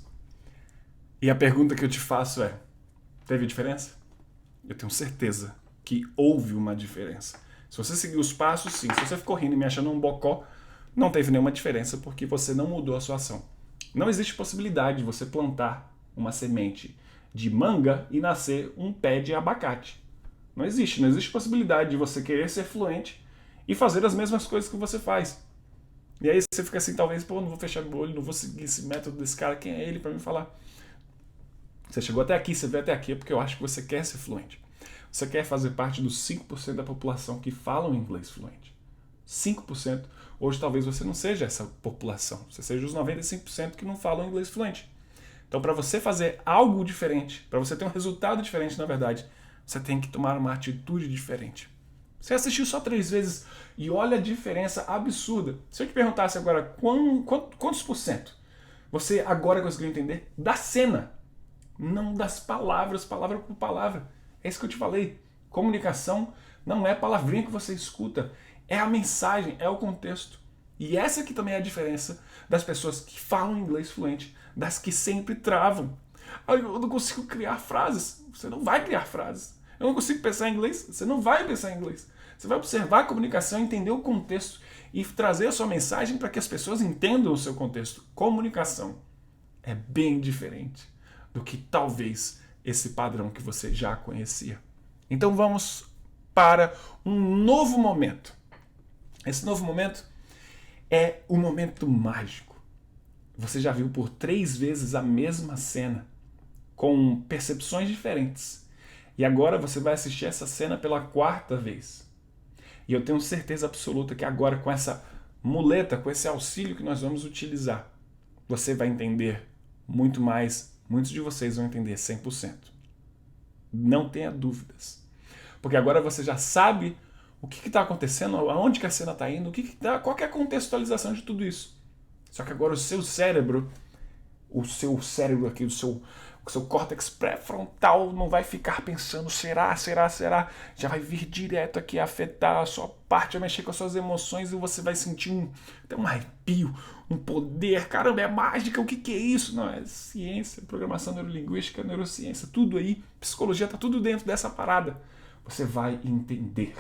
E a pergunta que eu te faço é: teve diferença? Eu tenho certeza que houve uma diferença. Se você seguiu os passos, sim. Se você ficou rindo e me achando um bocó, não teve nenhuma diferença porque você não mudou a sua ação. Não existe possibilidade de você plantar uma semente de manga e nascer um pé de abacate. Não existe possibilidade de você querer ser fluente e fazer as mesmas coisas que você faz. E aí você fica assim, talvez, pô, não vou fechar o olho, não vou seguir esse método desse cara, quem é ele para me falar? Você chegou até aqui, você veio até aqui, é porque eu acho que você quer ser fluente. Você quer fazer parte dos 5% da população que falam inglês fluente. 5%. Hoje talvez você não seja essa população, você seja os 95% que não falam inglês fluente. Então, para você fazer algo diferente, para você ter um resultado diferente, na verdade, você tem que tomar uma atitude diferente. Você assistiu só 3 vezes e olha a diferença absurda. Se eu te perguntasse agora quantos por cento você agora conseguiu entender da cena, não das palavras, palavra por palavra. É isso que eu te falei. Comunicação não é palavrinha que você escuta, é a mensagem, é o contexto. E essa aqui também é a diferença das pessoas que falam inglês fluente, das que sempre travam. Eu não consigo criar frases. Você não vai criar frases. Eu não consigo pensar em inglês. Você não vai pensar em inglês. Você vai observar a comunicação, entender o contexto e trazer a sua mensagem para que as pessoas entendam o seu contexto. Comunicação é bem diferente do que talvez esse padrão que você já conhecia. Então vamos para um novo momento. Esse novo momento é o momento mágico. Você já viu por 3 vezes a mesma cena, com percepções diferentes. E agora você vai assistir essa cena pela 4ª vez. E eu tenho certeza absoluta que agora, com essa muleta, com esse auxílio que nós vamos utilizar, você vai entender muito mais. Muitos de vocês vão entender 100%. Não tenha dúvidas. Porque agora você já sabe o que está acontecendo, aonde que a cena está indo, qual que é a contextualização de tudo isso. Só que agora o seu cérebro aqui, o seu córtex pré-frontal não vai ficar pensando será, já vai vir direto aqui afetar a sua parte, vai mexer com as suas emoções e você vai sentir até um arrepio, um poder, caramba, é mágica, o que é isso? Não, é ciência, programação neurolinguística, neurociência, tudo aí, psicologia, tá tudo dentro dessa parada. Você vai entender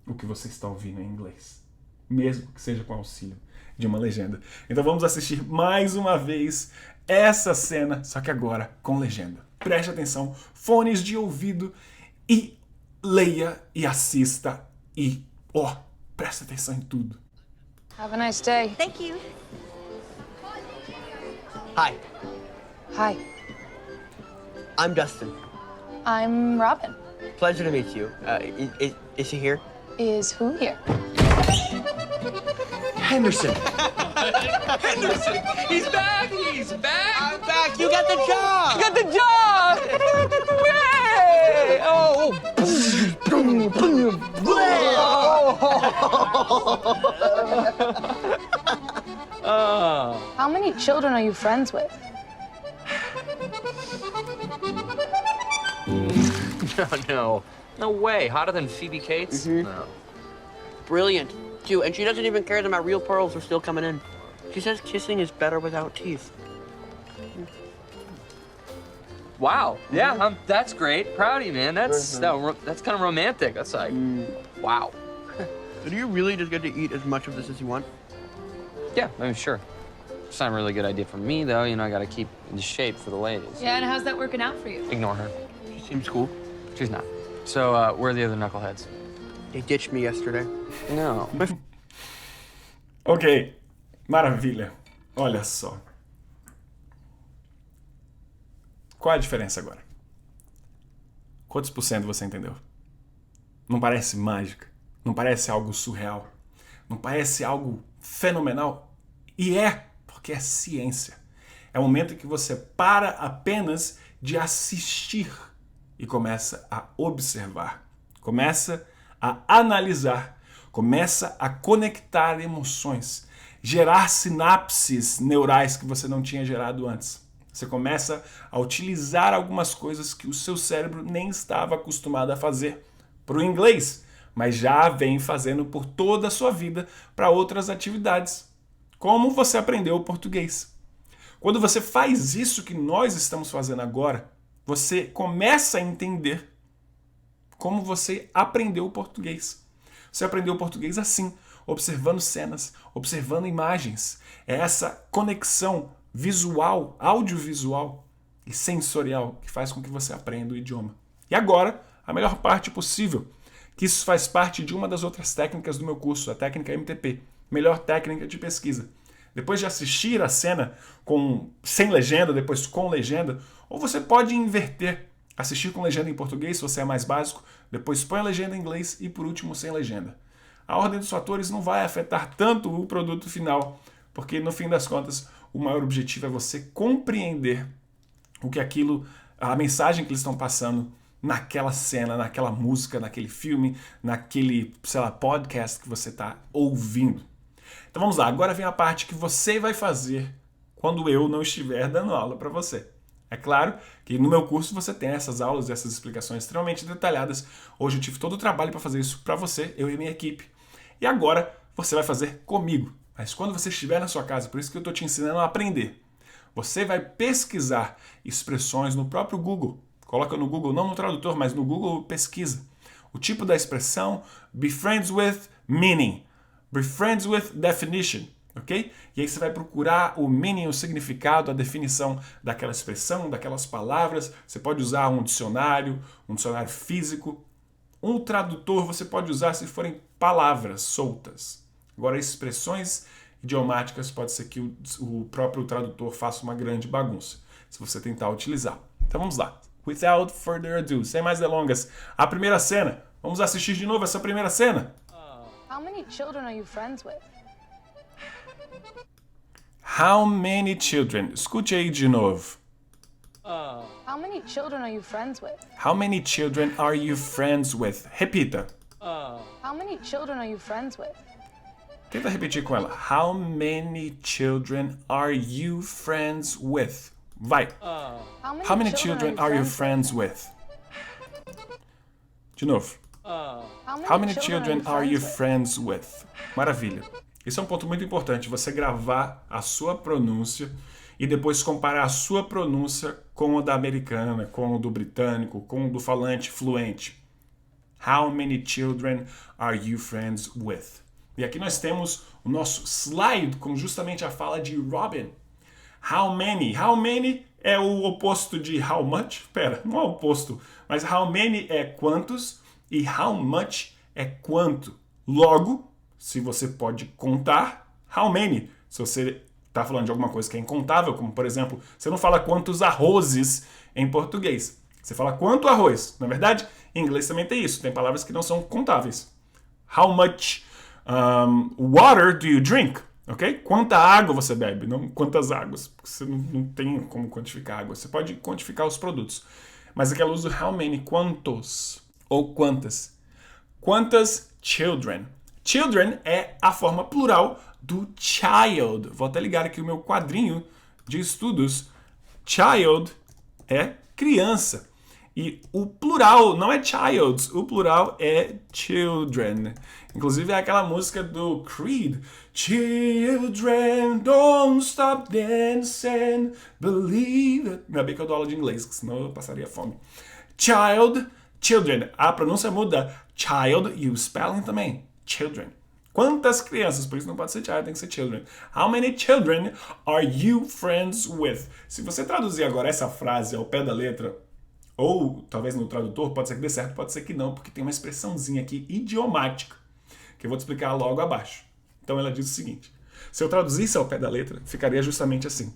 o que você está ouvindo em inglês, mesmo que seja com auxílio de uma legenda. Então vamos assistir mais uma vez essa cena, só que agora com legenda. Preste atenção, fones de ouvido e leia e assista e, preste atenção em tudo. Have a nice day. Thank you. Hi, Hi. I'm Dustin. I'm Robin. Pleasure to meet you. Is she here? Is who here? Henderson. Henderson! He's back! He's back! I'm back. You got the job. You got the job! Yay! Oh! How many children are you friends with? No way. Hotter than Phoebe Cates? No. Brilliant. Too, and she doesn't even care that my real pearls are still coming in. She says kissing is better without teeth. Wow. Yeah, that's great. Proud of you, man. That's kind of romantic. That's like, wow. So do you really just get to eat as much of this as you want? Yeah, I mean, sure. It's not a really good idea for me, though. You know, I gotta keep in shape for the ladies. Yeah, and how's that working out for you? Ignore her. She seems cool. She's not. So, where are the other knuckleheads? They ditched me yesterday. No. Ok, maravilha. Olha só. Qual é a diferença agora? Quantos por cento você entendeu? Não parece mágica? Não parece algo surreal? Não parece algo fenomenal? E porque é ciência. É o momento em que você para apenas de assistir e começa a observar, começa a analisar, começa a conectar emoções, gerar sinapses neurais que você não tinha gerado antes. Você começa a utilizar algumas coisas que o seu cérebro nem estava acostumado a fazer para o inglês, mas já vem fazendo por toda a sua vida para outras atividades, como você aprendeu o português. Quando você faz isso que nós estamos fazendo agora, você começa a entender como você aprendeu o português. Você aprendeu o português assim, observando cenas, observando imagens. É essa conexão visual, audiovisual e sensorial que faz com que você aprenda o idioma. E agora, a melhor parte possível, que isso faz parte de uma das outras técnicas do meu curso, a técnica MTP, melhor técnica de pesquisa. Depois de assistir a cena sem legenda, depois com legenda, ou você pode inverter, assistir com legenda em português, se você é mais básico, depois põe a legenda em inglês e por último sem legenda. A ordem dos fatores não vai afetar tanto o produto final, porque no fim das contas o maior objetivo é você compreender o que a mensagem que eles estão passando naquela cena, naquela música, naquele filme, naquele, podcast que você está ouvindo. Então vamos lá, agora vem a parte que você vai fazer quando eu não estiver dando aula para você. É claro que no meu curso você tem essas aulas, essas explicações extremamente detalhadas. Hoje eu tive todo o trabalho para fazer isso para você, eu e a minha equipe. E agora você vai fazer comigo. Mas quando você estiver na sua casa, por isso que eu estou te ensinando a aprender, você vai pesquisar expressões no próprio Google. Coloca no Google, não no tradutor, mas no Google pesquisa. O tipo da expressão, be friends with meaning, be friends with definition. ok? E aí você vai procurar o meaning, o significado, a definição daquela expressão, daquelas palavras. Você pode usar um dicionário físico. Um tradutor você pode usar se forem palavras soltas. Agora, expressões idiomáticas pode ser que o próprio tradutor faça uma grande bagunça, se você tentar utilizar. Então vamos lá. Without further ado, sem mais delongas, a primeira cena. Vamos assistir de novo essa primeira cena? How many children are you friends with? How many children? Escute aí de novo. How many children are you friends with? How many children are you friends with? Repita. How many children are you friends with? Tenta repetir com ela. How many children are you friends with? Vai. How many children are you friends with? De novo. How many children are you friends with? Maravilha. Isso é um ponto muito importante, você gravar a sua pronúncia e depois comparar a sua pronúncia com a da americana, com o do britânico, com o do falante fluente. How many children are you friends with? E aqui nós temos o nosso slide com justamente a fala de Robin. How many? How many é o oposto de how much? Pera, não é o oposto, mas how many é quantos e how much é quanto. Logo, se você pode contar, how many? Se você está falando de alguma coisa que é incontável, como por exemplo, você não fala quantos arrozes em português. Você fala quanto arroz. Na verdade, em inglês também tem isso. Tem palavras que não são contáveis. How much water do you drink? Ok? Quanta água você bebe, não quantas águas. Porque você não tem como quantificar água. Você pode quantificar os produtos. Mas aqui ela usa how many, quantos ou quantas. Quantas children. Children é a forma plural do child. Vou até ligar aqui o meu quadrinho de estudos. Child é criança. E o plural não é childs, o plural é children. Inclusive é aquela música do Creed. Children, don't stop dancing, believe it. Ainda bem que eu dou aula de inglês, senão eu passaria fome. Child, children. A pronúncia muda. Child e o spelling também. Children. Quantas crianças? Por isso não pode ser child, tem que ser children. How many children are you friends with? Se você traduzir agora essa frase ao pé da letra, ou talvez no tradutor, pode ser que dê certo, pode ser que não, porque tem uma expressãozinha aqui idiomática, que eu vou te explicar logo abaixo. Então ela diz o seguinte, se eu traduzisse ao pé da letra, ficaria justamente assim.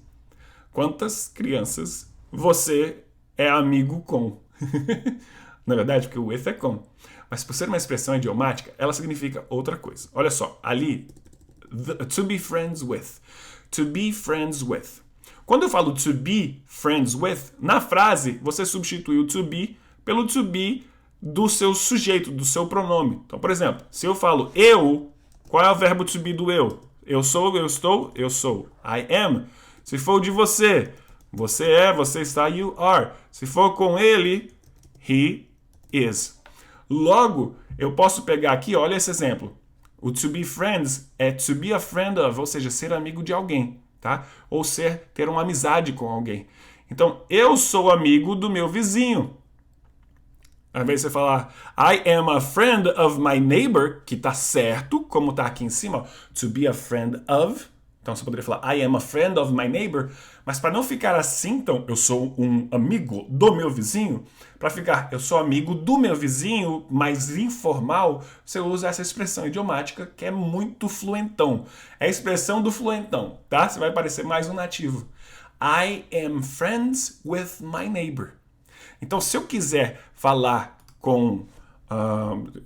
Quantas crianças você é amigo com? Na verdade, porque o with é com. Mas por ser uma expressão idiomática, ela significa outra coisa. Olha só, ali, to be friends with. To be friends with. Quando eu falo to be friends with, na frase você substitui o to be pelo to be do seu sujeito, do seu pronome. Então, por exemplo, se eu falo eu, qual é o verbo to be do eu? Eu sou, eu estou, eu sou. I am. Se for de você, você é, você está, you are. Se for com ele, he is. Logo, eu posso pegar aqui, olha esse exemplo. O to be friends é to be a friend of, ou seja, ser amigo de alguém. Tá? Ou ter uma amizade com alguém. Então, eu sou amigo do meu vizinho. Ao invés de você falar I am a friend of my neighbor, que tá certo, como tá aqui em cima, ó, to be a friend of. Então, você poderia falar I am a friend of my neighbor. Mas para não ficar assim, então, eu sou um amigo do meu vizinho, para ficar eu sou amigo do meu vizinho, mais informal, você usa essa expressão idiomática que é muito fluentão. É a expressão do fluentão, tá? Você vai parecer mais um nativo. I am friends with my neighbor. Então, se eu quiser falar com...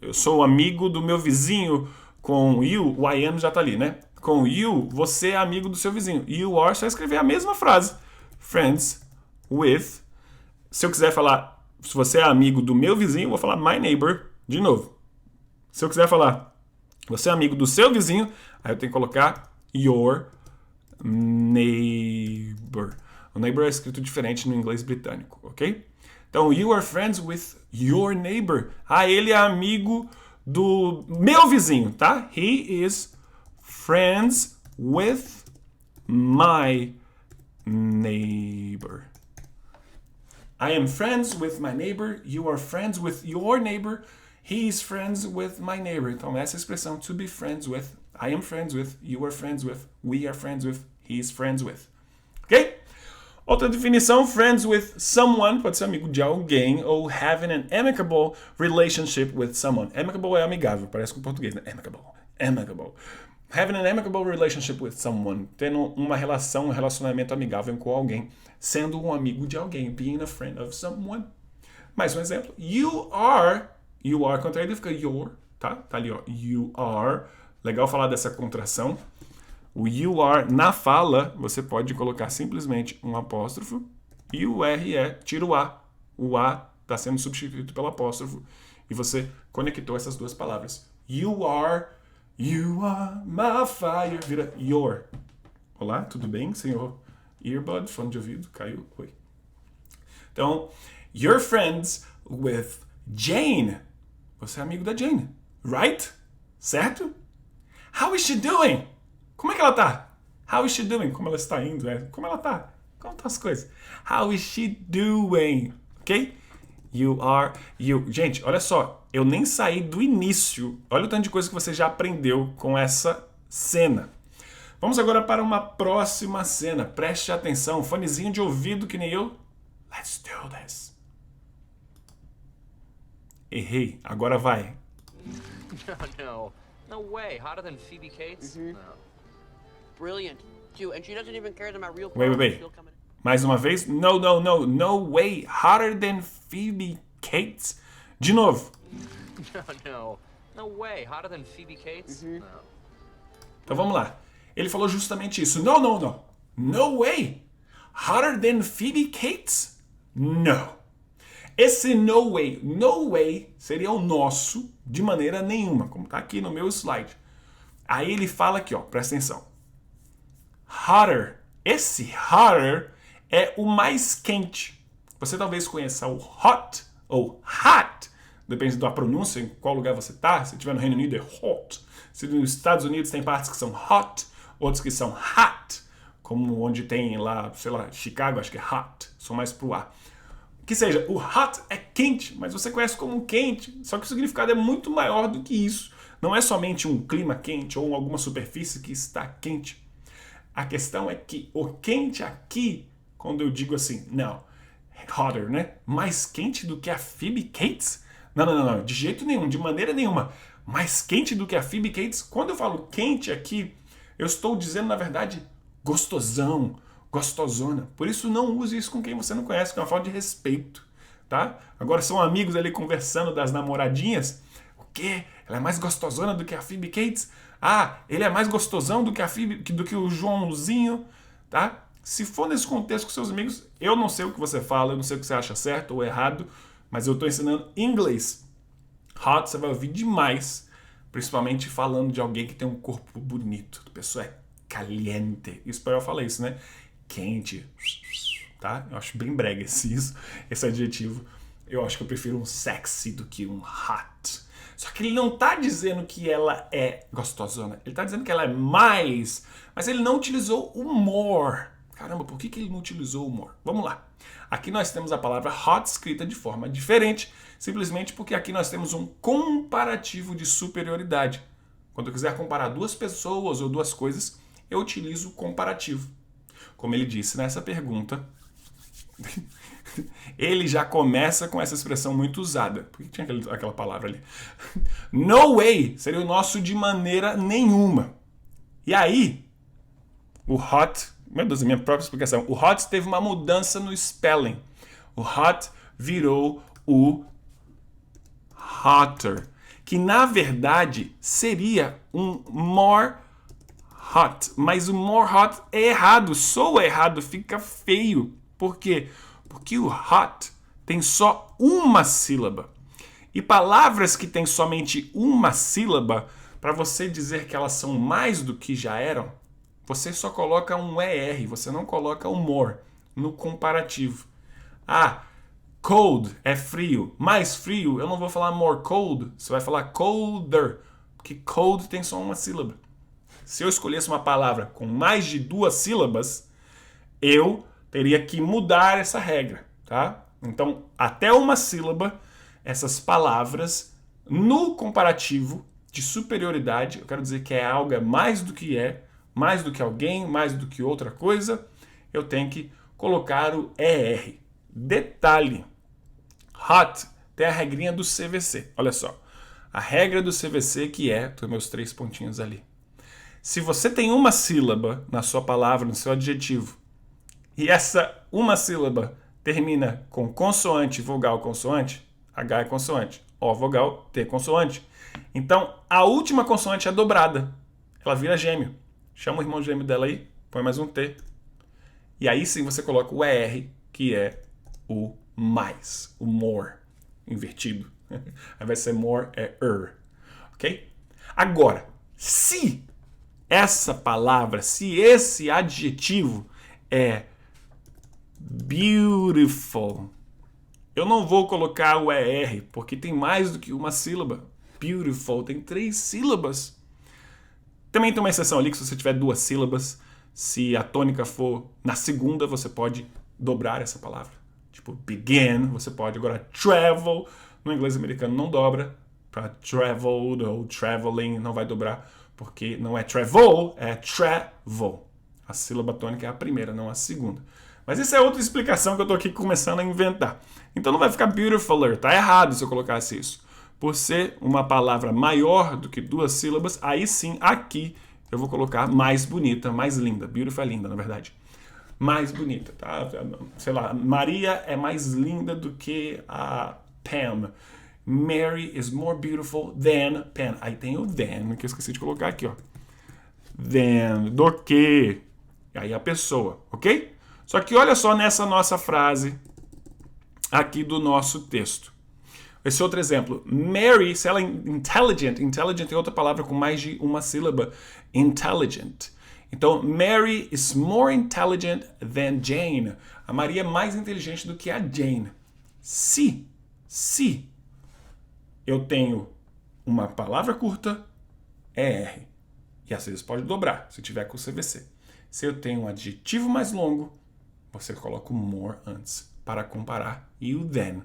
eu sou amigo do meu vizinho com you, o I am já tá ali, né? Com you, você é amigo do seu vizinho. You are, só escrever a mesma frase. Friends with. Se eu quiser falar, se você é amigo do meu vizinho, eu vou falar my neighbor de novo. Se eu quiser falar, você é amigo do seu vizinho, aí eu tenho que colocar your neighbor. O neighbor é escrito diferente no inglês britânico, ok? Então, you are friends with your neighbor. Ah, ele é amigo do meu vizinho, tá? He is friends with my neighbor. I am friends with my neighbor. You are friends with your neighbor. He is friends with my neighbor. Então, essa expressão to be friends with I am friends with, you are friends with, we are friends with, he is friends with. Ok? Outra definição, friends with someone, pode ser amigo de alguém, ou having an amicable relationship with someone. Amicable é amigável, parece com português, né? Amicable. Having an amicable relationship with someone, tendo uma relação, um relacionamento amigável com alguém, sendo um amigo de alguém, being a friend of someone. Mais um exemplo, you are contraído, fica your, tá? Tá ali, ó, you are. Legal falar dessa contração. O you are, na fala, você pode colocar simplesmente um apóstrofo e o R tira o A. O A está sendo substituído pelo apóstrofo e você conectou essas duas palavras. You are my fire. Vira your. Olá, tudo bem, senhor? Earbud, fone de ouvido, caiu. Oi. Então, you're friends with Jane. Você é amigo da Jane, right? Certo? How is she doing? Como é que ela tá? How is she doing? Como ela está indo? Como ela tá? Como estão as coisas? How is she doing? Ok? You. Gente, olha só. Eu nem saí do início. Olha o tanto de coisa que você já aprendeu com essa cena. Vamos agora para uma próxima cena. Preste atenção. Fonezinho de ouvido que nem eu. Let's do this. Errei. Agora vai. No way. Hotter than Phoebe Cates? No. Brilliant. Too, and she doesn't even care that my real Wait. pearls are still coming in. Mais uma vez. No way. Hotter than Phoebe Cates. De novo. No way. Hotter than Phoebe Cates? No. Então vamos lá. Ele falou justamente isso. No way. Hotter than Phoebe Cates? No. Esse no way seria o nosso de maneira nenhuma, como está aqui no meu slide. Aí ele fala aqui, ó, presta atenção. Hotter. Esse hotter é o mais quente. Você talvez conheça o hot ou hot, depende da pronúncia, em qual lugar você está. Se estiver no Reino Unido é hot. Se nos Estados Unidos tem partes que são hot, outras que são hot, como onde tem lá, sei lá, Chicago, acho que é hot, sou mais pro ar. Que seja, o hot é quente, mas você conhece como quente, só que o significado é muito maior do que isso. Não é somente um clima quente ou alguma superfície que está quente. A questão é que o quente aqui, quando eu digo assim, não, hotter, né? Mais quente do que a Phoebe Cates? Não, de jeito nenhum, de maneira nenhuma. Mais quente do que a Phoebe Cates? Quando eu falo quente aqui, eu estou dizendo, na verdade, gostosão, gostosona. Por isso, não use isso com quem você não conhece, que é uma falta de respeito, tá? Agora, são amigos ali conversando das namoradinhas. O quê? Ela é mais gostosona do que a Phoebe Cates? Ah, ele é mais gostosão do que a Phoebe, do que o Joãozinho, tá? Se for nesse contexto com seus amigos, eu não sei o que você fala, eu não sei o que você acha certo ou errado, mas eu estou ensinando inglês. Hot, você vai ouvir demais, principalmente falando de alguém que tem um corpo bonito. A pessoa é caliente. Em espanhol fala isso, né? Quente, tá? Eu acho bem brega esse adjetivo. Eu acho que eu prefiro um sexy do que um hot. Só que ele não tá dizendo que ela é gostosona. Ele tá dizendo que ela é mais, mas ele não utilizou o more. Caramba, por que ele não utilizou o more? Vamos lá. Aqui nós temos a palavra hot escrita de forma diferente, simplesmente porque aqui nós temos um comparativo de superioridade. Quando eu quiser comparar duas pessoas ou duas coisas, eu utilizo o comparativo. Como ele disse nessa pergunta, ele já começa com essa expressão muito usada. Por que tinha aquela palavra ali? No way seria o nosso de maneira nenhuma. E aí, o hot, meu Deus, a minha própria explicação. O hot teve uma mudança no spelling. O hot virou o hotter, que na verdade seria um more hot, mas o more hot é errado, soa errado, fica feio. Por quê? Porque o hot tem só uma sílaba. E palavras que têm somente uma sílaba, para você dizer que elas são mais do que já eram, você só coloca um ER, você não coloca um more no comparativo. Ah, cold é frio. Mais frio, eu não vou falar more cold, você vai falar colder, porque cold tem só uma sílaba. Se eu escolhesse uma palavra com mais de duas sílabas, eu teria que mudar essa regra, tá? Então, até uma sílaba, essas palavras no comparativo, de superioridade, eu quero dizer que é algo mais do que mais do que alguém, mais do que outra coisa, eu tenho que colocar o ER. Detalhe, hot tem a regrinha do CVC, olha só. A regra do CVC que tem meus 3 pontinhos ali. Se você tem uma sílaba na sua palavra, no seu adjetivo, e essa uma sílaba termina com consoante, vogal, consoante, H é consoante, O vogal, T consoante. Então, a última consoante é dobrada. Ela vira gêmeo. Chama o irmão gêmeo dela aí, põe mais um T. E aí sim você coloca o ER, que é o mais, o more, invertido. Aí vai ser more, é ok? Agora, se essa palavra, se esse adjetivo é beautiful, eu não vou colocar o ER, porque tem mais do que uma sílaba. Beautiful tem 3 sílabas. Também tem uma exceção ali que se você tiver 2 sílabas, se a tônica for na segunda, você pode dobrar essa palavra. Tipo, begin, você pode. Agora, travel, no inglês americano não dobra. Para traveled ou traveling não vai dobrar, porque não é travel, é travel. A sílaba tônica é a primeira, não a segunda. Mas isso é outra explicação que eu tô aqui começando a inventar. Então não vai ficar beautifuler, tá errado se eu colocasse isso. Por ser uma palavra maior do que 2 sílabas, aí sim, aqui, eu vou colocar mais bonita, mais linda. Beautiful é linda, na verdade. Mais bonita, tá? Sei lá, Maria é mais linda do que a Pam. Mary is more beautiful than Pam. Aí tem o than, que eu esqueci de colocar aqui, ó. Than, do que. Aí a pessoa, ok? Só que olha só nessa nossa frase aqui do nosso texto. Esse outro exemplo. Mary, se ela é intelligent, intelligent é outra palavra com mais de uma sílaba. Intelligent. Então, Mary is more intelligent than Jane. A Maria é mais inteligente do que a Jane. Se eu tenho uma palavra curta, é R. E às vezes pode dobrar, se tiver com o CVC. Se eu tenho um adjetivo mais longo, você coloca o more antes para comparar e o then.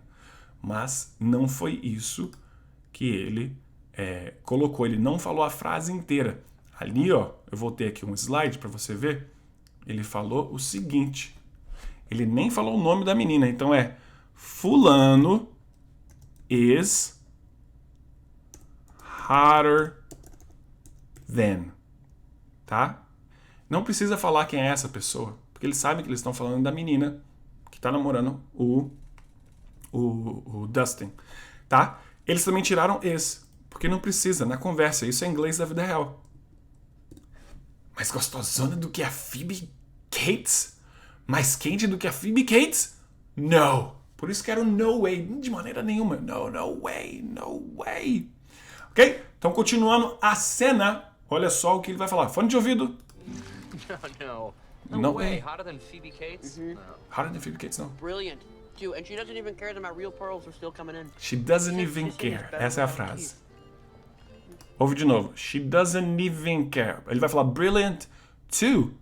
Mas não foi isso que ele colocou. Ele não falou a frase inteira. Ali, ó, eu vou ter aqui um slide para você ver. Ele falou o seguinte. Ele nem falou o nome da menina. Então é fulano is hotter than. Tá? Não precisa falar quem é essa pessoa. Porque eles sabem que eles estão falando da menina que está namorando o Dustin, tá? Eles também tiraram is, porque não precisa, na conversa. Isso é inglês da vida real. Mais gostosona do que a Phoebe Cates? Mais quente do que a Phoebe Cates? No. Por isso que era o no way, de maneira nenhuma. No way, no way. Ok? Então, continuando a cena, olha só o que ele vai falar. Fone de ouvido. No way. Hotter than Phoebe Cates? Mm-hmm. No. Hotter than Phoebe Cates, não. Brilliant, too. And she doesn't even care that my real pearls are still coming in. She doesn't even care. Essa é a frase. Ouve de novo. She doesn't even care. Ele vai falar brilliant too.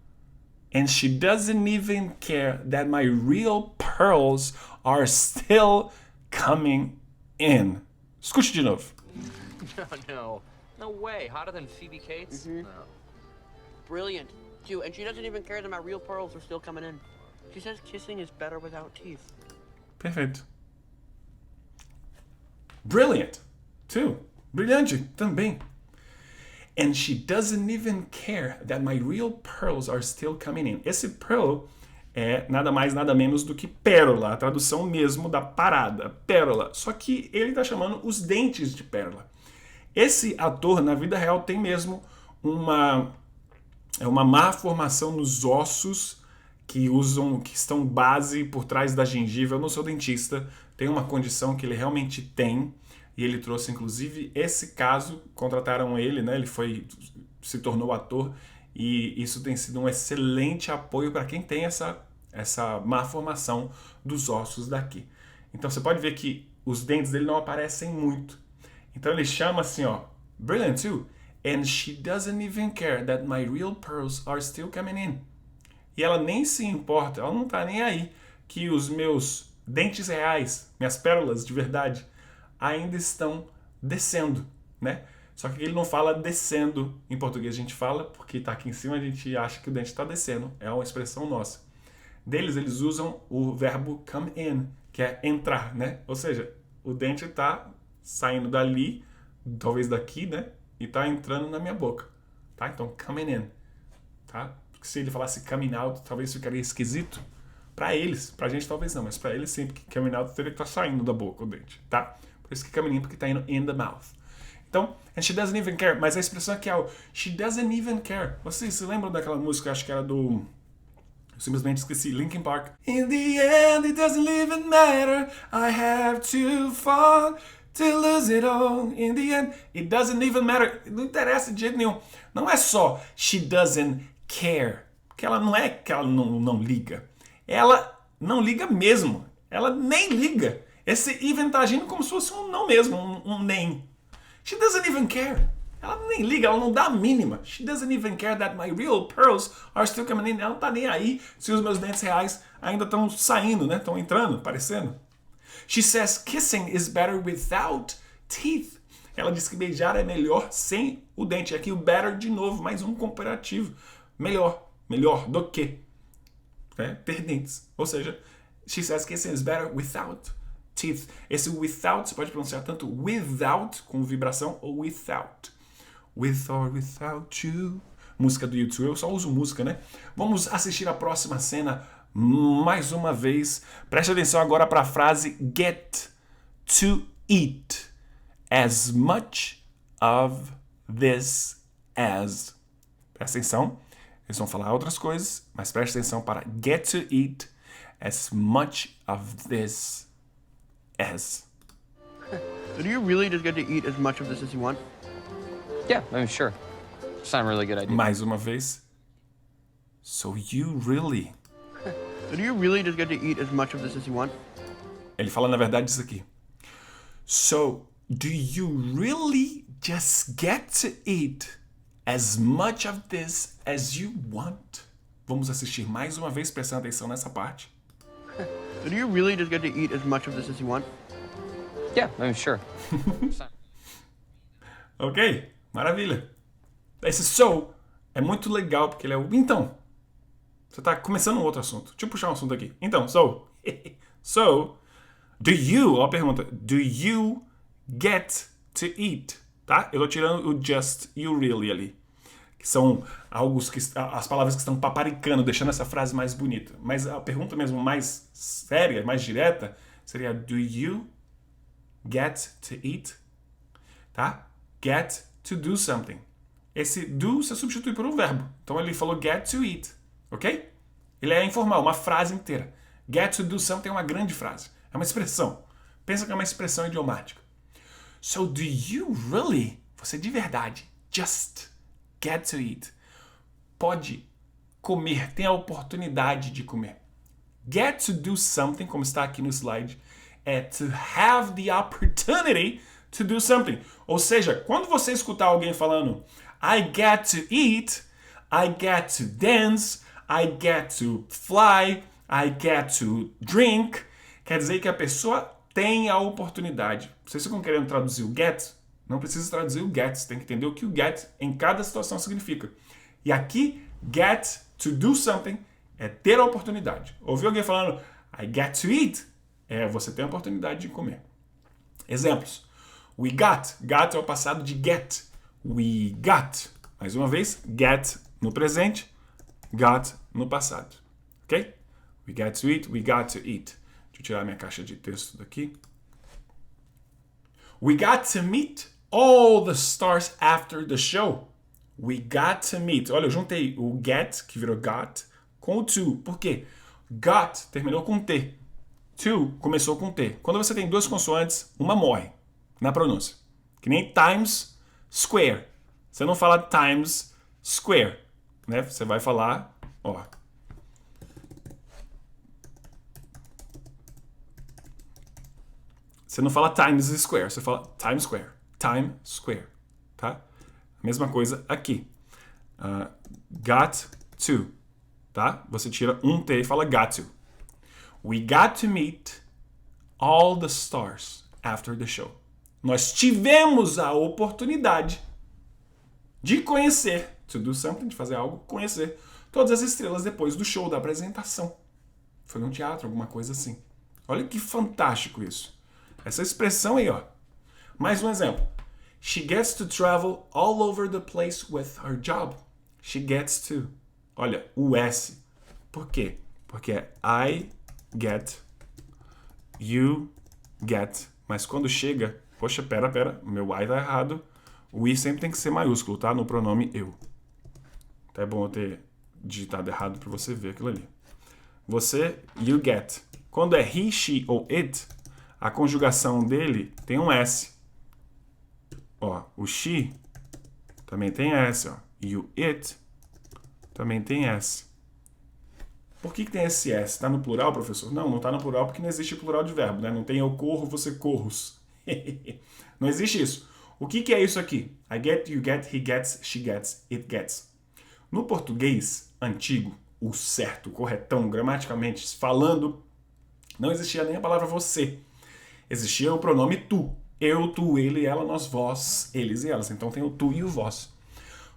And she doesn't even care that my real pearls are still coming in. Escute de novo. No way. Hotter than Phoebe Cates? Mm-hmm. No. Brilliant, too. And she doesn't even care that my real pearls are still coming in. She says kissing is better without teeth. Perfeito. Brilliant too. Brilhante também. And she doesn't even care that my real pearls are still coming in. Esse pearl é nada mais, nada menos do que pérola, a tradução mesmo da parada, pérola. Só que ele está chamando os dentes de pérola. Esse ator, na vida real, tem mesmo uma má formação nos ossos que estão base por trás da gengiva. Eu não sou dentista, tem uma condição que ele realmente tem. E ele trouxe, inclusive, esse caso, contrataram ele, né? Ele se tornou ator, e isso tem sido um excelente apoio para quem tem essa má formação dos ossos daqui. Então você pode ver que os dentes dele não aparecem muito. Então ele chama assim, ó, brilliant too, and she doesn't even care that my real pearls are still coming in. E ela nem se importa, ela não tá nem aí que os meus dentes reais, minhas pérolas de verdade, ainda estão descendo, né? Só que ele não fala descendo. Em português a gente fala, porque tá aqui em cima a gente acha que o dente está descendo. É uma expressão nossa. Eles usam o verbo come in, que é entrar, né? Ou seja, o dente está saindo dali, talvez daqui, né? E está entrando na minha boca, tá? Então, coming in, tá? Porque se ele falasse coming out, talvez ficaria esquisito. Para eles, pra gente talvez não, mas para eles sempre que coming out teria que estar saindo da boca o dente, tá? Por isso que coming in, porque está indo in the mouth. Então, and she doesn't even care, mas a expressão aqui é o she doesn't even care. Vocês se lembram daquela música, acho que era do... Eu simplesmente esqueci, Linkin Park. In the end, it doesn't even matter. I have to fall to lose it all. In the end, it doesn't even matter. Não interessa de jeito nenhum. Não é só she doesn't care. Porque ela não é que ela não liga. Ela não liga mesmo. Ela nem liga. Esse even tá agindo como se fosse um não mesmo, um nem. She doesn't even care. Ela nem liga, ela não dá a mínima. She doesn't even care that my real pearls are still coming in. Ela não tá nem aí se os meus dentes reais ainda estão saindo, né? Estão entrando, aparecendo. She says kissing is better without teeth. Ela diz que beijar é melhor sem o dente. Aqui o better de novo, mais um comparativo. Melhor do que, né? Ter dentes. Ou seja, she says kissing is better without teeth. Esse without você pode pronunciar tanto without com vibração ou without. With or without you. Música do YouTube, eu só uso música, né? Vamos assistir a próxima cena mais uma vez. Preste atenção agora para a frase get to eat as much of this as. Presta atenção, eles vão falar outras coisas, mas preste atenção para get to eat as much of this as. So do you really just get to eat as much of this as you want? Yeah, I'm sure. It's not a really good idea. Mais uma vez. So you really. So do you really just get to eat as much of this as you want? Ele fala na verdade isso aqui. So do you really just get to eat as much of this as you want? Vamos assistir mais uma vez, prestando atenção nessa parte. So do you really just get to eat as much of this as you want? Yeah, I'm sure. Ok? Maravilha. Esse so é muito legal porque ele é o então. Você tá começando um outro assunto. Deixa eu puxar um assunto aqui. Então, so. So, do you, ó a pergunta, do you get to eat? Tá? Eu tô tirando o just e o really ali. Que são as palavras que estão paparicando, deixando essa frase mais bonita. Mas a pergunta mesmo mais séria, mais direta, seria do you get to eat? Tá? Get to do something. Esse do você substitui por um verbo. Então ele falou get to eat, ok? Ele é informal, uma frase inteira. Get to do something é uma grande frase. É uma expressão. Pensa que é uma expressão idiomática. So do you really, você de verdade, just get to eat, pode comer, tem a oportunidade de comer. Get to do something, como está aqui no slide, é to have the opportunity to do something. Ou seja, quando você escutar alguém falando I get to eat, I get to dance, I get to fly, I get to drink, quer dizer que a pessoa tem a oportunidade. Vocês ficam querendo traduzir o get? Não precisa traduzir o get, você tem que entender o que o get em cada situação significa. E aqui, get to do something é ter a oportunidade. Ouviu alguém falando I get to eat? É você tem a oportunidade de comer. Exemplos. We got. Got é o passado de get. We got. Mais uma vez, get no presente, got no passado. Ok? We get to eat, we got to eat. Deixa eu tirar minha caixa de texto daqui. We got to meet all the stars after the show. We got to meet. Olha, eu juntei o get, que virou got, com o to. Por quê? Got terminou com T. To começou com T. Quando você tem duas consoantes, uma morre na pronúncia. Que nem Times Square. Você não fala Times Square, né? Você vai falar, ó. Você não fala Times Square, você fala Times Square. Time Square, tá? Mesma coisa aqui. Got to, tá? Você tira um T e fala got to. We got to meet all the stars after the show. Nós tivemos a oportunidade de conhecer, to do something, de fazer algo, conhecer todas as estrelas depois do show, da apresentação. Foi num teatro, alguma coisa assim. Olha que fantástico isso. Essa expressão aí, ó. Mais um exemplo. She gets to travel all over the place with her job. She gets to. Olha, o S. Por quê? Porque é I get, you get. Mas quando chega, poxa, pera, meu I tá errado. O I sempre tem que ser maiúsculo, tá? No pronome eu. Então é bom eu ter digitado errado para você ver aquilo ali. Você, you get. Quando é he, she ou it, a conjugação dele tem um S. Ó, o she também tem S, ó. E o it também tem S. Por que tem esse S? Está no plural, professor? Não, não está no plural porque não existe plural de verbo, né? Não tem eu corro, você corros. Não existe isso. O que é isso aqui? I get, you get, he gets, she gets, it gets. No português antigo, o certo, o corretão, gramaticalmente falando, não existia nem a palavra você. Existia o pronome tu. Eu, tu, ele, ela, nós, vós, eles e elas. Então tem o tu e o vós.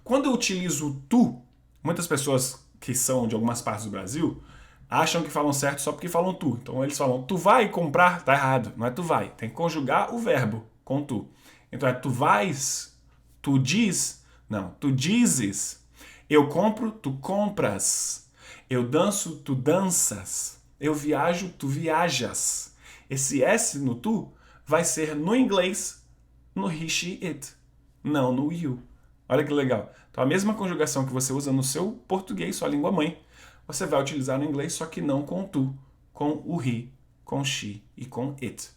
Quando eu utilizo o tu, muitas pessoas que são de algumas partes do Brasil acham que falam certo só porque falam tu. Então eles falam, tu vai comprar, tá errado. Não é tu vai. Tem que conjugar o verbo com tu. Então é tu vais, tu diz, não, tu dizes. Eu compro, tu compras. Eu danço, tu danças. Eu viajo, tu viajas. Esse S no tu vai ser no inglês, no he, she, it, não no you. Olha que legal. Então a mesma conjugação que você usa no seu português, sua língua mãe, você vai utilizar no inglês, só que não com tu, com o he, com she e com it.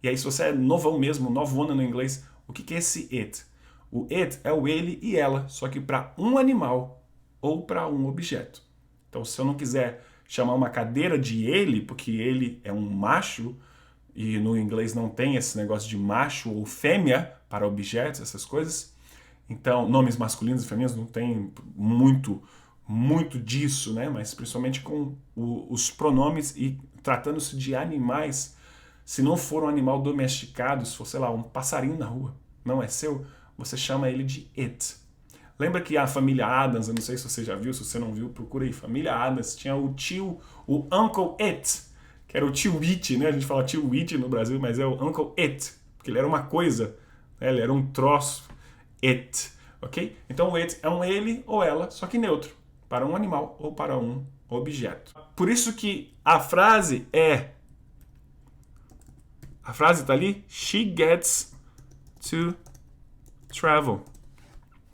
E aí se você é novão mesmo, novona no inglês, o que é esse it? O it é o ele e ela, só que para um animal ou para um objeto. Então se eu não quiser chamar uma cadeira de ele, porque ele é um macho, e no inglês não tem esse negócio de macho ou fêmea para objetos, essas coisas. Então, nomes masculinos e femininos não tem muito disso, né? Mas principalmente com os pronomes e tratando-se de animais, se não for um animal domesticado, se for, sei lá, um passarinho na rua, não é seu, você chama ele de it. Lembra que a família Addams, eu não sei se você já viu, se você não viu, procura aí, família Addams, tinha o tio, o Uncle It, que era o tio It, né? A gente fala tio It no Brasil, mas é o Uncle It, porque ele era uma coisa, né? Ele era um troço, it, ok? Então o it é um ele ou ela, só que neutro, para um animal ou para um objeto. Por isso que a frase tá ali, she gets to travel.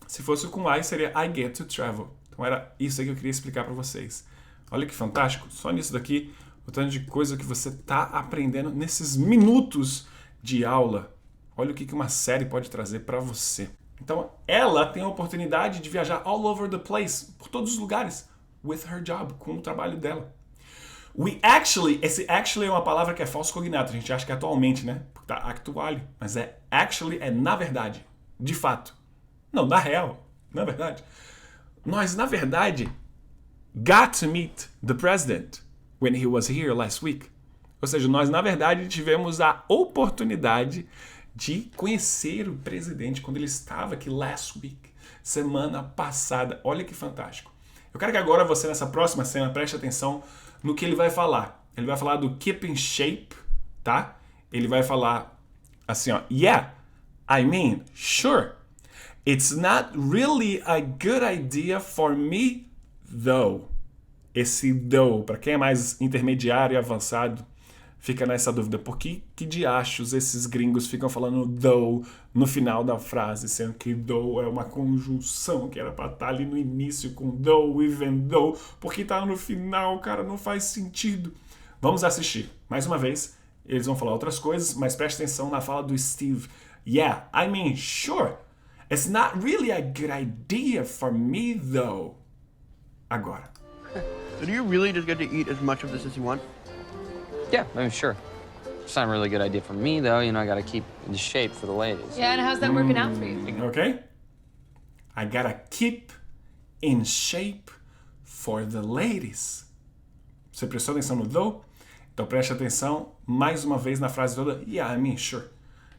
Se fosse com I, seria I get to travel. Então era isso aí que eu queria explicar para vocês. Olha que fantástico, só nisso daqui, o tanto de coisa que você está aprendendo nesses minutos de aula. Olha o que uma série pode trazer para você. Então, ela tem a oportunidade de viajar all over the place, por todos os lugares, with her job, com o trabalho dela. Esse actually é uma palavra que é falso cognato, a gente acha que é atualmente, né? Porque tá actually, mas actually é na verdade, de fato. Não, na real, na verdade. Nós, na verdade, got to meet the president when he was here last week. Ou seja, nós, na verdade, tivemos a oportunidade de conhecer o presidente quando ele estava aqui last week, semana passada. Olha que fantástico. Eu quero que agora você, nessa próxima cena, preste atenção no que ele vai falar. Ele vai falar do keep in shape, tá? Ele vai falar assim, ó. Yeah, I mean, sure. It's not really a good idea for me, though. Esse though, para quem é mais intermediário e avançado, fica nessa dúvida. Por que diachos esses gringos ficam falando though no final da frase, sendo que though é uma conjunção que era para estar ali no início com though, even though, porque tá no final, cara, não faz sentido. Vamos assistir. Mais uma vez, eles vão falar outras coisas, mas preste atenção na fala do Steve. Yeah, I mean, sure. It's not really a good idea for me, though. Agora. So do you really just get to eat as much of this as you want? Yeah, I mean, sure. It's not a really good idea for me, though. You know, I gotta keep in shape for the ladies. Yeah, and how's that working out for you? Okay? I gotta keep in shape for the ladies. Você prestou atenção no though? Então preste atenção mais uma vez na frase toda. Yeah, I mean, sure.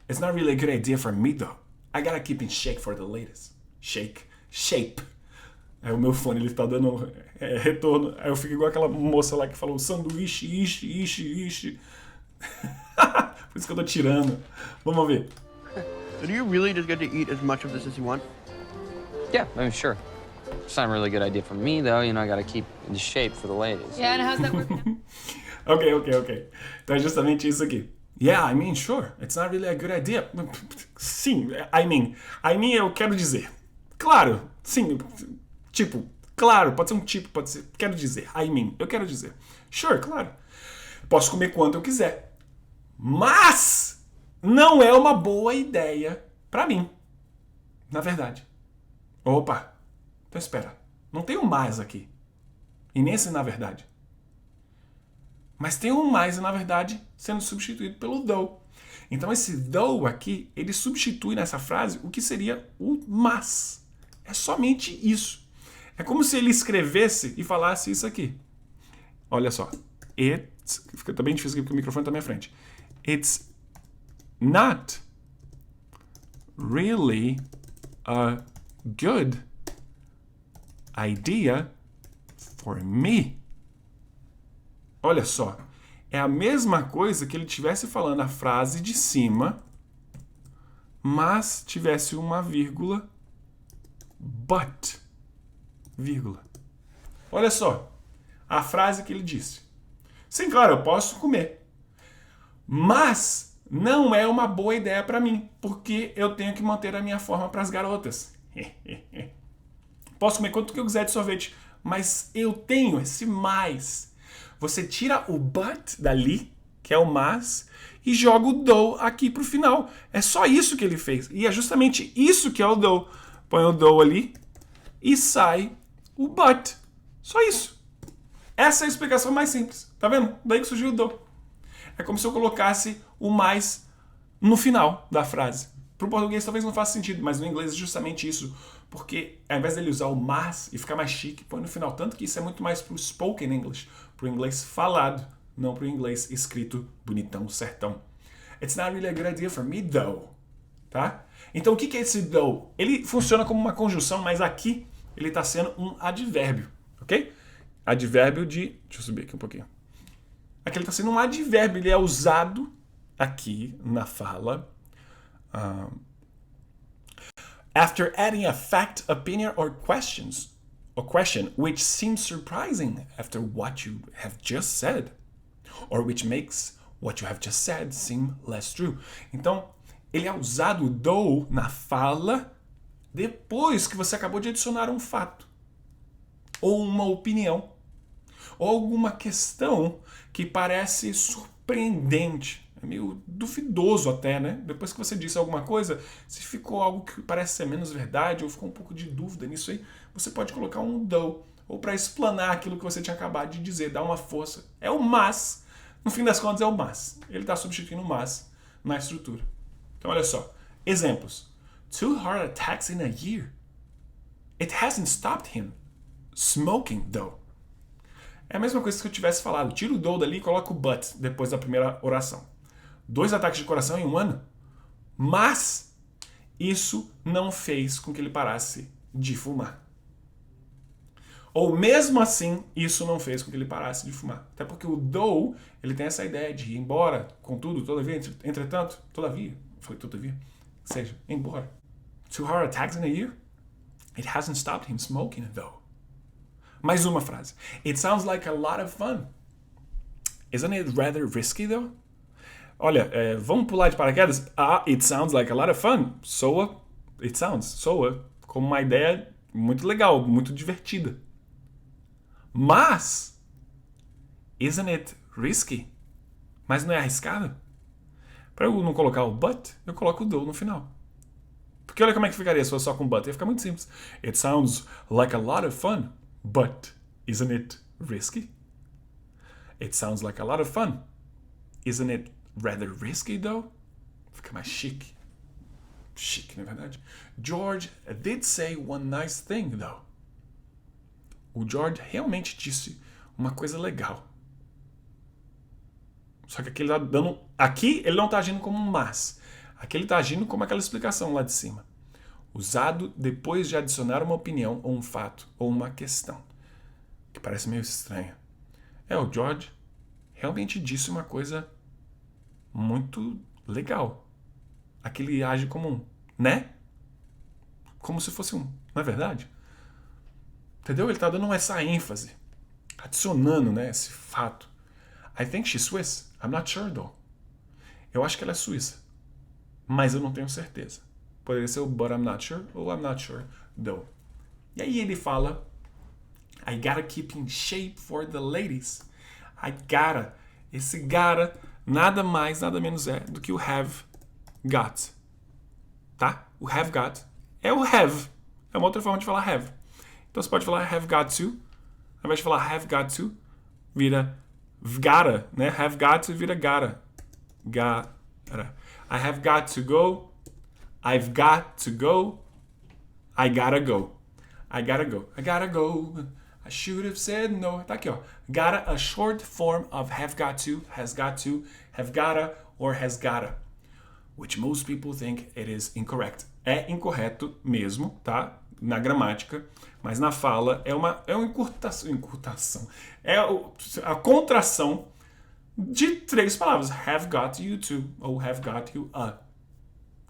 It's not really a good idea for me, though. I gotta keep in shape for the ladies. Shake shape. Aí o meu fone, ele tá dando retorno. Aí eu fico igual aquela moça lá que falou sanduíche, ishi. Por isso que eu tô tirando. Vamos ver. So do you really just get to eat as much of this as you want? Yeah, I mean, sure. It's not a really good idea for me, though. You know, I gotta keep in shape for the ladies. Yeah, and how's that working? Ok. Então é justamente isso aqui. Yeah, I mean, sure. It's not really a good idea. Sim, I mean eu quero dizer. Claro, sim. Tipo, claro, pode ser um tipo, pode ser. Quero dizer. I mean, eu quero dizer. Sure, claro. Posso comer quanto eu quiser. Mas não é uma boa ideia pra mim. Na verdade. Opa. Então espera. Não tem um mais aqui. E nem esse na verdade. Mas tem um mais, na verdade, sendo substituído pelo though. Então esse though aqui, ele substitui nessa frase o que seria o mas. É somente isso. É como se ele escrevesse e falasse isso aqui. Olha só. Fica bem difícil aqui porque o microfone está na minha frente. It's not really a good idea for me. Olha só, é a mesma coisa que ele estivesse falando a frase de cima, mas tivesse uma vírgula, but, vírgula. Olha só, a frase que ele disse. Sim, claro, eu posso comer, mas não é uma boa ideia para mim, porque eu tenho que manter a minha forma para as garotas. Posso comer quanto que eu quiser de sorvete, mas eu tenho esse mais. Você tira o but dali, que é o mas, e joga o though aqui pro final. É só isso que ele fez. E é justamente isso que é o though. Põe o though ali e sai o but. Só isso. Essa é a explicação mais simples. Tá vendo? Daí que surgiu o though. É como se eu colocasse o mais no final da frase. Pro português talvez não faça sentido, mas no inglês é justamente isso. Porque ao invés dele usar o mas e ficar mais chique, põe no final. Tanto que isso é muito mais pro spoken English, pro inglês falado, não pro inglês escrito bonitão, certão. It's not really a good idea for me, though. Tá? Então o que é esse though? Ele funciona como uma conjunção, mas aqui ele está sendo um advérbio, ok? Advérbio de... Deixa eu subir aqui um pouquinho. Aqui ele está sendo um advérbio, ele é usado aqui na fala... after adding a fact, opinion, or question which seems surprising after what you have just said, or which makes what you have just said seem less true. Então, ele é usado o though na fala depois que você acabou de adicionar um fato, ou uma opinião, ou alguma questão que parece surpreendente. É meio duvidoso até, né? Depois que você disse alguma coisa, se ficou algo que parece ser menos verdade ou ficou um pouco de dúvida nisso aí, você pode colocar um though, ou para explanar aquilo que você tinha acabado de dizer, dar uma força. É o mas. No fim das contas é o mas. Ele está substituindo o mas na estrutura. Então olha só. Exemplos. 2 heart attacks in a year. It hasn't stopped him smoking, though. É a mesma coisa que eu tivesse falado. Tira o though dali e coloca o but depois da primeira oração. 2 ataques de coração em um ano. Mas isso não fez com que ele parasse de fumar. Ou mesmo assim, isso não fez com que ele parasse de fumar. Até porque o though, ele tem essa ideia de ir embora, contudo, todavia, entretanto, todavia, falei todavia, seja, embora. 2 heart attacks in a year? It hasn't stopped him smoking, though. Mais uma frase. It sounds like a lot of fun. Isn't it rather risky, though? Olha, vamos pular de paraquedas? It sounds like a lot of fun. Soa como uma ideia muito legal, muito divertida. Mas, isn't it risky? Mas não é arriscado? Para eu não colocar o but, eu coloco o though no final. Porque olha como é que ficaria se fosse só com but. Ia ficar muito simples. It sounds like a lot of fun, but isn't it risky? It sounds like a lot of fun. Isn't it rather risky, though? Fica mais chique. Chique, na verdade. George did say one nice thing, though. O George realmente disse uma coisa legal. Só que aqui ele tá dando... Aqui ele não está agindo como um mas. Aqui ele está agindo como aquela explicação lá de cima. usado depois de adicionar uma opinião ou um fato ou uma questão. Que parece meio estranho. O George realmente disse uma coisa muito legal. Aquele age como um, né? Como se fosse um, não é verdade? Entendeu? Ele está dando essa ênfase, adicionando, né, esse fato. I think she's Swiss. I'm not sure though. Eu acho que ela é suíça, mas eu não tenho certeza. Poderia ser o but I'm not sure ou I'm not sure though. E aí ele fala, I gotta keep in shape for the ladies. I gotta. Esse gotta nada mais, nada menos é do que o have got. Tá? O have got é o have. É uma outra forma de falar have. Então você pode falar have got to. Ao invés de falar have got to, vira gotta, né? Have got to vira gotta. Gotta. I have got to go. I've got to go. I gotta go. I gotta go. I gotta go. I should have said no. Tá aqui, ó. Gotta, a short form of have got to, has got to, have gotta, or has gotta. Which most people think it is incorrect. É incorreto mesmo, tá? Na gramática, mas na fala é uma encurtação. É a contração de 3 palavras. Have got you to, ou have got you a.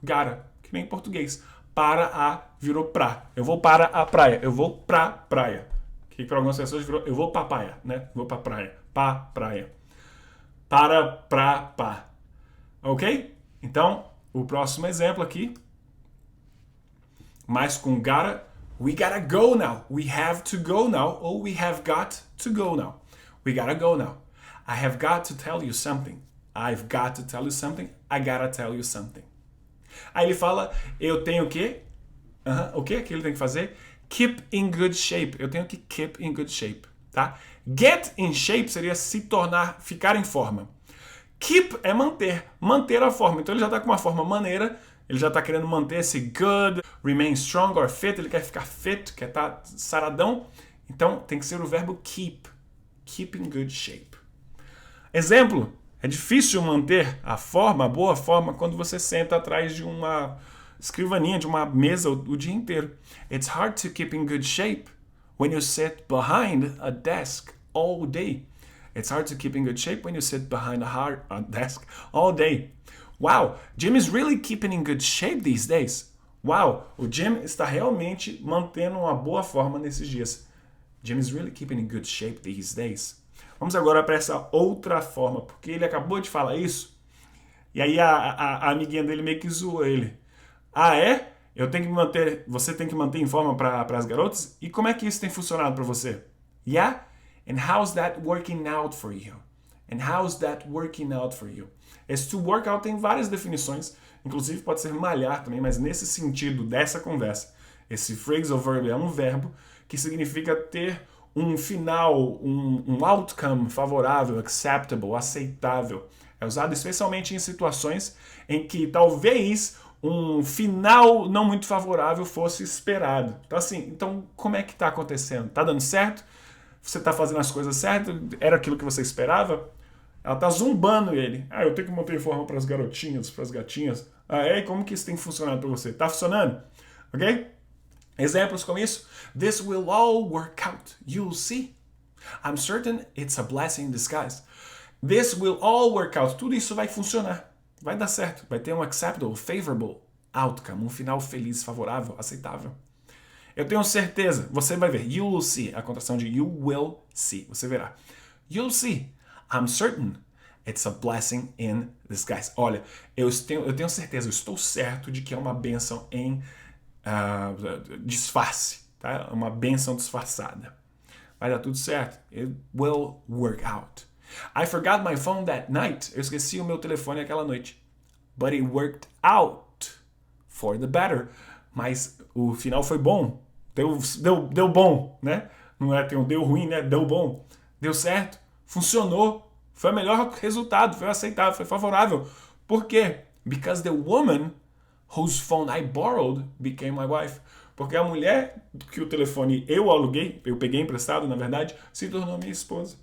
Gotta, que nem em português. Para a virou pra. Eu vou para a praia. Eu vou pra praia. Que para algumas pessoas virou eu vou pra praia, né? Vou pra praia. Pra praia. Para, pra, pá. Ok? Então, o próximo exemplo aqui. Mais com gotta. We gotta go now. We have to go now. Ou we have got to go now. We gotta go now. I have got to tell you something. I've got to tell you something. I gotta tell you something. Aí ele fala, eu tenho o quê? O quê que ele tem que fazer? Keep in good shape. Eu tenho que keep in good shape, tá? Get in shape seria se tornar, ficar em forma. Keep é manter a forma. Então ele já está com uma forma maneira, ele já está querendo manter esse good, remain strong or fit, ele quer ficar fit, quer estar saradão. Então tem que ser o verbo keep. Keep in good shape. Exemplo, é difícil manter a forma, a boa forma, quando você senta atrás de uma escrivaninha, de uma mesa o dia inteiro. It's hard to keep in good shape when you sit behind a desk all day. It's hard to keep in good shape when you sit behind a desk all day. Wow, Jim is really keeping in good shape these days. Wow, o Jim está realmente mantendo uma boa forma nesses dias. Jim is really keeping in good shape these days. Vamos agora para essa outra forma, porque ele acabou de falar isso, e aí a amiguinha dele meio que zoou ele. Ah, é? Você tem que manter em forma para as garotas? E como é que isso tem funcionado para você? Yeah? And how's that working out for you? And how's that working out for you? Esse to work out tem várias definições, inclusive pode ser malhar também, mas nesse sentido dessa conversa, esse phrasal verb é um verbo que significa ter um final, um outcome favorável, acceptable, aceitável. É usado especialmente em situações em que talvez um final não muito favorável fosse esperado. Então assim, como é que está acontecendo? Está dando certo? Você está fazendo as coisas certas? Era aquilo que você esperava? Ela está zumbando ele. Ah, eu tenho que manter forma para as garotinhas, para as gatinhas. Ah, e como que isso tem funcionado para você? Está funcionando? Ok? Exemplos como isso. This will all work out. You'll see. I'm certain it's a blessing in disguise. This will all work out. Tudo isso vai funcionar. Vai dar certo. Vai ter um acceptable, favorable outcome. Um final feliz, favorável, aceitável. Eu tenho certeza. Você vai ver. You will see. A contração de you will see. Você verá. You'll see. I'm certain it's a blessing in disguise. Olha, eu tenho certeza. Eu estou certo de que é uma bênção em disfarce, tá? Uma bênção disfarçada. Vai dar tudo certo. It will work out. I forgot my phone that night. Eu esqueci o meu telefone aquela noite. But it worked out for the better. Mas o final foi bom. Deu bom, né? Não é deu ruim, né? Deu bom. Deu certo. Funcionou. Foi o melhor resultado. Foi aceitável. Foi favorável. Por quê? Because the woman whose phone I borrowed became my wife. Porque a mulher que o telefone eu aluguei, eu peguei emprestado, na verdade, se tornou minha esposa.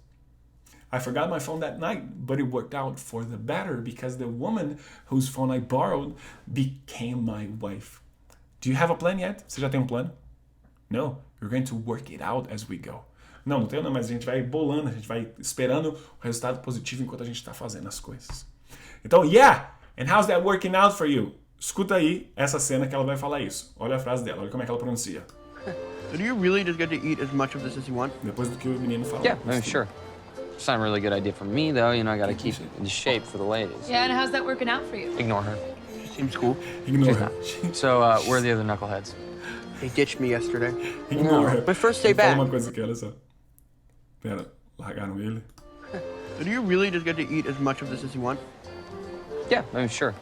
I forgot my phone that night, but it worked out for the better because the woman whose phone I borrowed became my wife. Do you have a plan yet? Você já tem um plano? No, we're going to work it out as we go. Não tenho não, mas a gente vai bolando, a gente vai esperando o resultado positivo enquanto a gente está fazendo as coisas. Então, yeah! And how's that working out for you? Escuta aí essa cena que ela vai falar isso. Olha a frase dela, olha como é que ela pronuncia. So do you really just get to eat as much of this as you want? Depois do que o menino fala. Yeah, I mean, sure. It's not a really good idea for me, though. You know, I gotta keep in shape for the ladies. Yeah, and how's that working out for you? Ignore her. She seems cool. Ignore She's her. not. So, where are the other knuckleheads? They ditched me yesterday. Ignore her. My first day Ele fala back. uma coisa aqui, olha só. Pera, largaram ele. So do you really just get to eat as much of this as you want? Yeah, I mean, sure.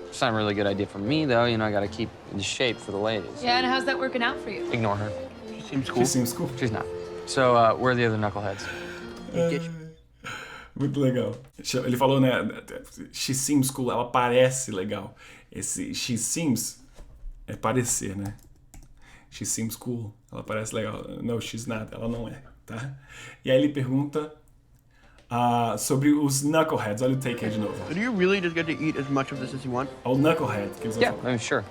It's not a really good idea for me, though. You know, I gotta keep in shape for the ladies. Yeah, and how's that working out for you? Ignore her. She seems cool. She seems cool. She's not. So, where are the other knuckleheads? They ditched me. Muito legal. Ele falou, né? She seems cool. Ela parece legal. Esse she seems é parecer, né? She seems cool. Ela parece legal. No, she's not. Ela não é, tá? E aí ele pergunta sobre os knuckleheads. Olha o take aí de novo. So do you really just get to eat as much of this as you want? Olha o knucklehead que eles vão Yeah, I falar. mean, sure.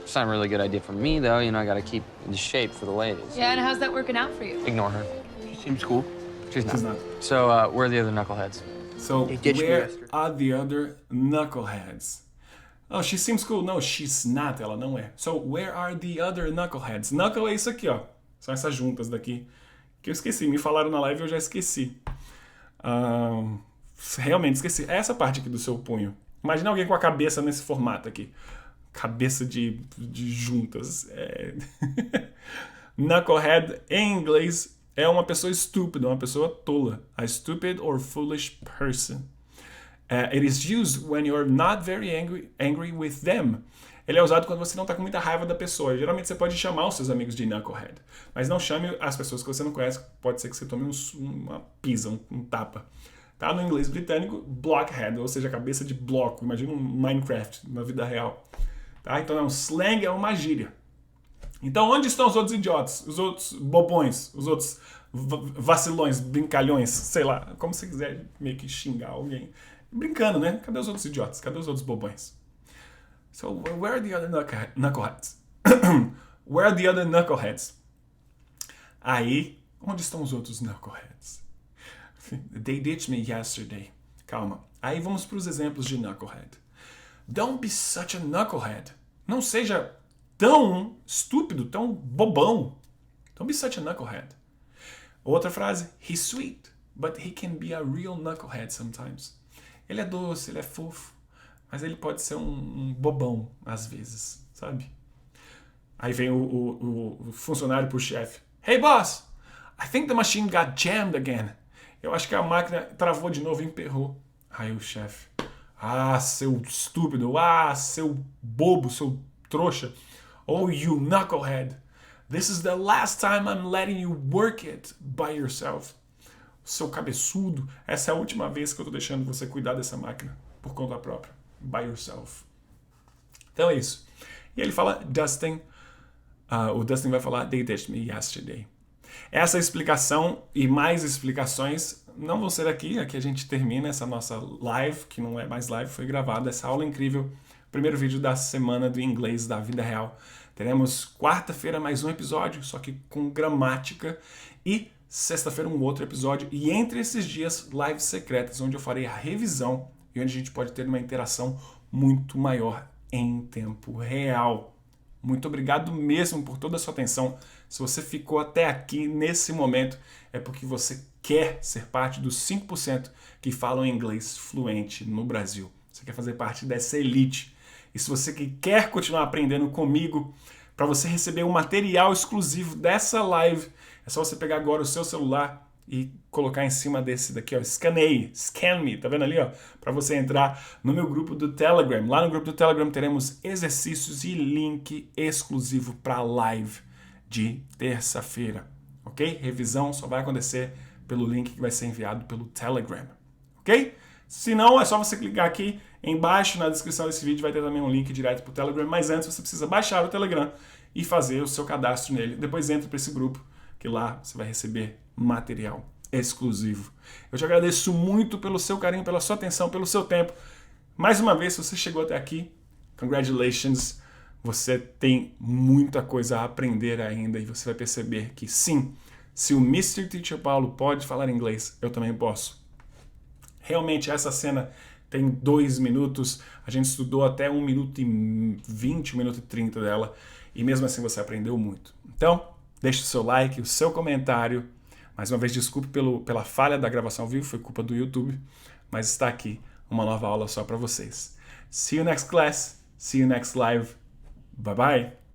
It's not a really good idea for me, though. You know, I gotta keep in shape for the ladies. Yeah, and how's that working out for you? Ignore her. She seems cool. She's not. She's not. So, where are the other knuckleheads? So, They ditched me where yesterday. are the other knuckleheads? Oh, she seems cool. No, she's not. Ela não é. So, where are the other knuckleheads? Knuckle é isso aqui, ó. São essas juntas daqui. Que eu esqueci. Me falaram na live e eu já esqueci. Realmente esqueci. É essa parte aqui do seu punho. Imagina alguém com a cabeça nesse formato aqui. Cabeça de juntas. Knucklehead, em inglês, é uma pessoa estúpida, uma pessoa tola. A stupid or foolish person. It is used when you're not very angry with them. Ele é usado quando você não está com muita raiva da pessoa. Geralmente você pode chamar os seus amigos de knucklehead. Mas não chame as pessoas que você não conhece. Pode ser que você tome uma pisa, um tapa. Tá? No inglês britânico, blockhead, ou seja, cabeça de bloco. Imagina um Minecraft na vida real. Tá? Então é um slang, é uma gíria. Então onde estão os outros idiotas? Os outros bobões? Os outros vacilões, brincalhões? Sei lá, como você quiser meio que xingar alguém. Brincando, né? Cadê os outros idiotas? Cadê os outros bobões? So, where are the other knuckleheads? Where are the other knuckleheads? Aí, onde estão os outros knuckleheads? They ditched me yesterday. Calma. Aí vamos para os exemplos de knucklehead. Don't be such a knucklehead. Não seja tão estúpido, tão bobão. Don't be such a knucklehead. Outra frase. He's sweet, but he can be a real knucklehead sometimes. Ele é doce, ele é fofo, mas ele pode ser um bobão às vezes, sabe? Aí vem o funcionário pro chefe. Hey boss, I think the machine got jammed again. Eu acho que a máquina travou de novo e emperrou. Aí o chefe. Seu estúpido. Seu bobo, seu trouxa. Oh, you knucklehead. This is the last time I'm letting you work it by yourself. Seu cabeçudo, essa é a última vez que eu tô deixando você cuidar dessa máquina por conta própria. By yourself. Então é isso. E ele fala, Dustin, o Dustin vai falar, they ditched me yesterday. Essa explicação e mais explicações não vão ser aqui a gente termina essa nossa live, que não é mais live, foi gravada, essa aula incrível, primeiro vídeo da semana do inglês da vida real. Teremos quarta-feira mais um episódio, só que com gramática, e sexta-feira um outro episódio, e entre esses dias, lives secretas, onde eu farei a revisão e onde a gente pode ter uma interação muito maior em tempo real. Muito obrigado mesmo por toda a sua atenção. Se você ficou até aqui nesse momento, é porque você quer ser parte dos 5% que falam inglês fluente no Brasil. Você quer fazer parte dessa elite. E se você quer continuar aprendendo comigo, para você receber um material exclusivo dessa live, é só você pegar agora o seu celular e colocar em cima desse daqui, ó, escaneie, scan me, tá vendo ali, ó, para você entrar no meu grupo do Telegram. Lá no grupo do Telegram teremos exercícios e link exclusivo para a live de terça-feira, ok? Revisão só vai acontecer pelo link que vai ser enviado pelo Telegram, ok? Se não, é só você clicar aqui embaixo na descrição desse vídeo, vai ter também um link direto para o Telegram, mas antes você precisa baixar o Telegram e fazer o seu cadastro nele. Depois entra para esse grupo, que lá você vai receber material exclusivo. Eu te agradeço muito pelo seu carinho, pela sua atenção, pelo seu tempo. Mais uma vez, se você chegou até aqui, congratulations! você tem muita coisa a aprender ainda e você vai perceber que sim, se o Mr. Teacher Paulo pode falar inglês, eu também posso. Realmente essa cena tem 2 minutos, a gente estudou até 1 minuto e 20, 1 minuto e 30 dela, e mesmo assim você aprendeu muito. Então, deixe o seu like, o seu comentário. Mais uma vez, desculpe pela falha da gravação ao vivo, foi culpa do YouTube, mas está aqui uma nova aula só para vocês. See you next class, see you next live, bye bye!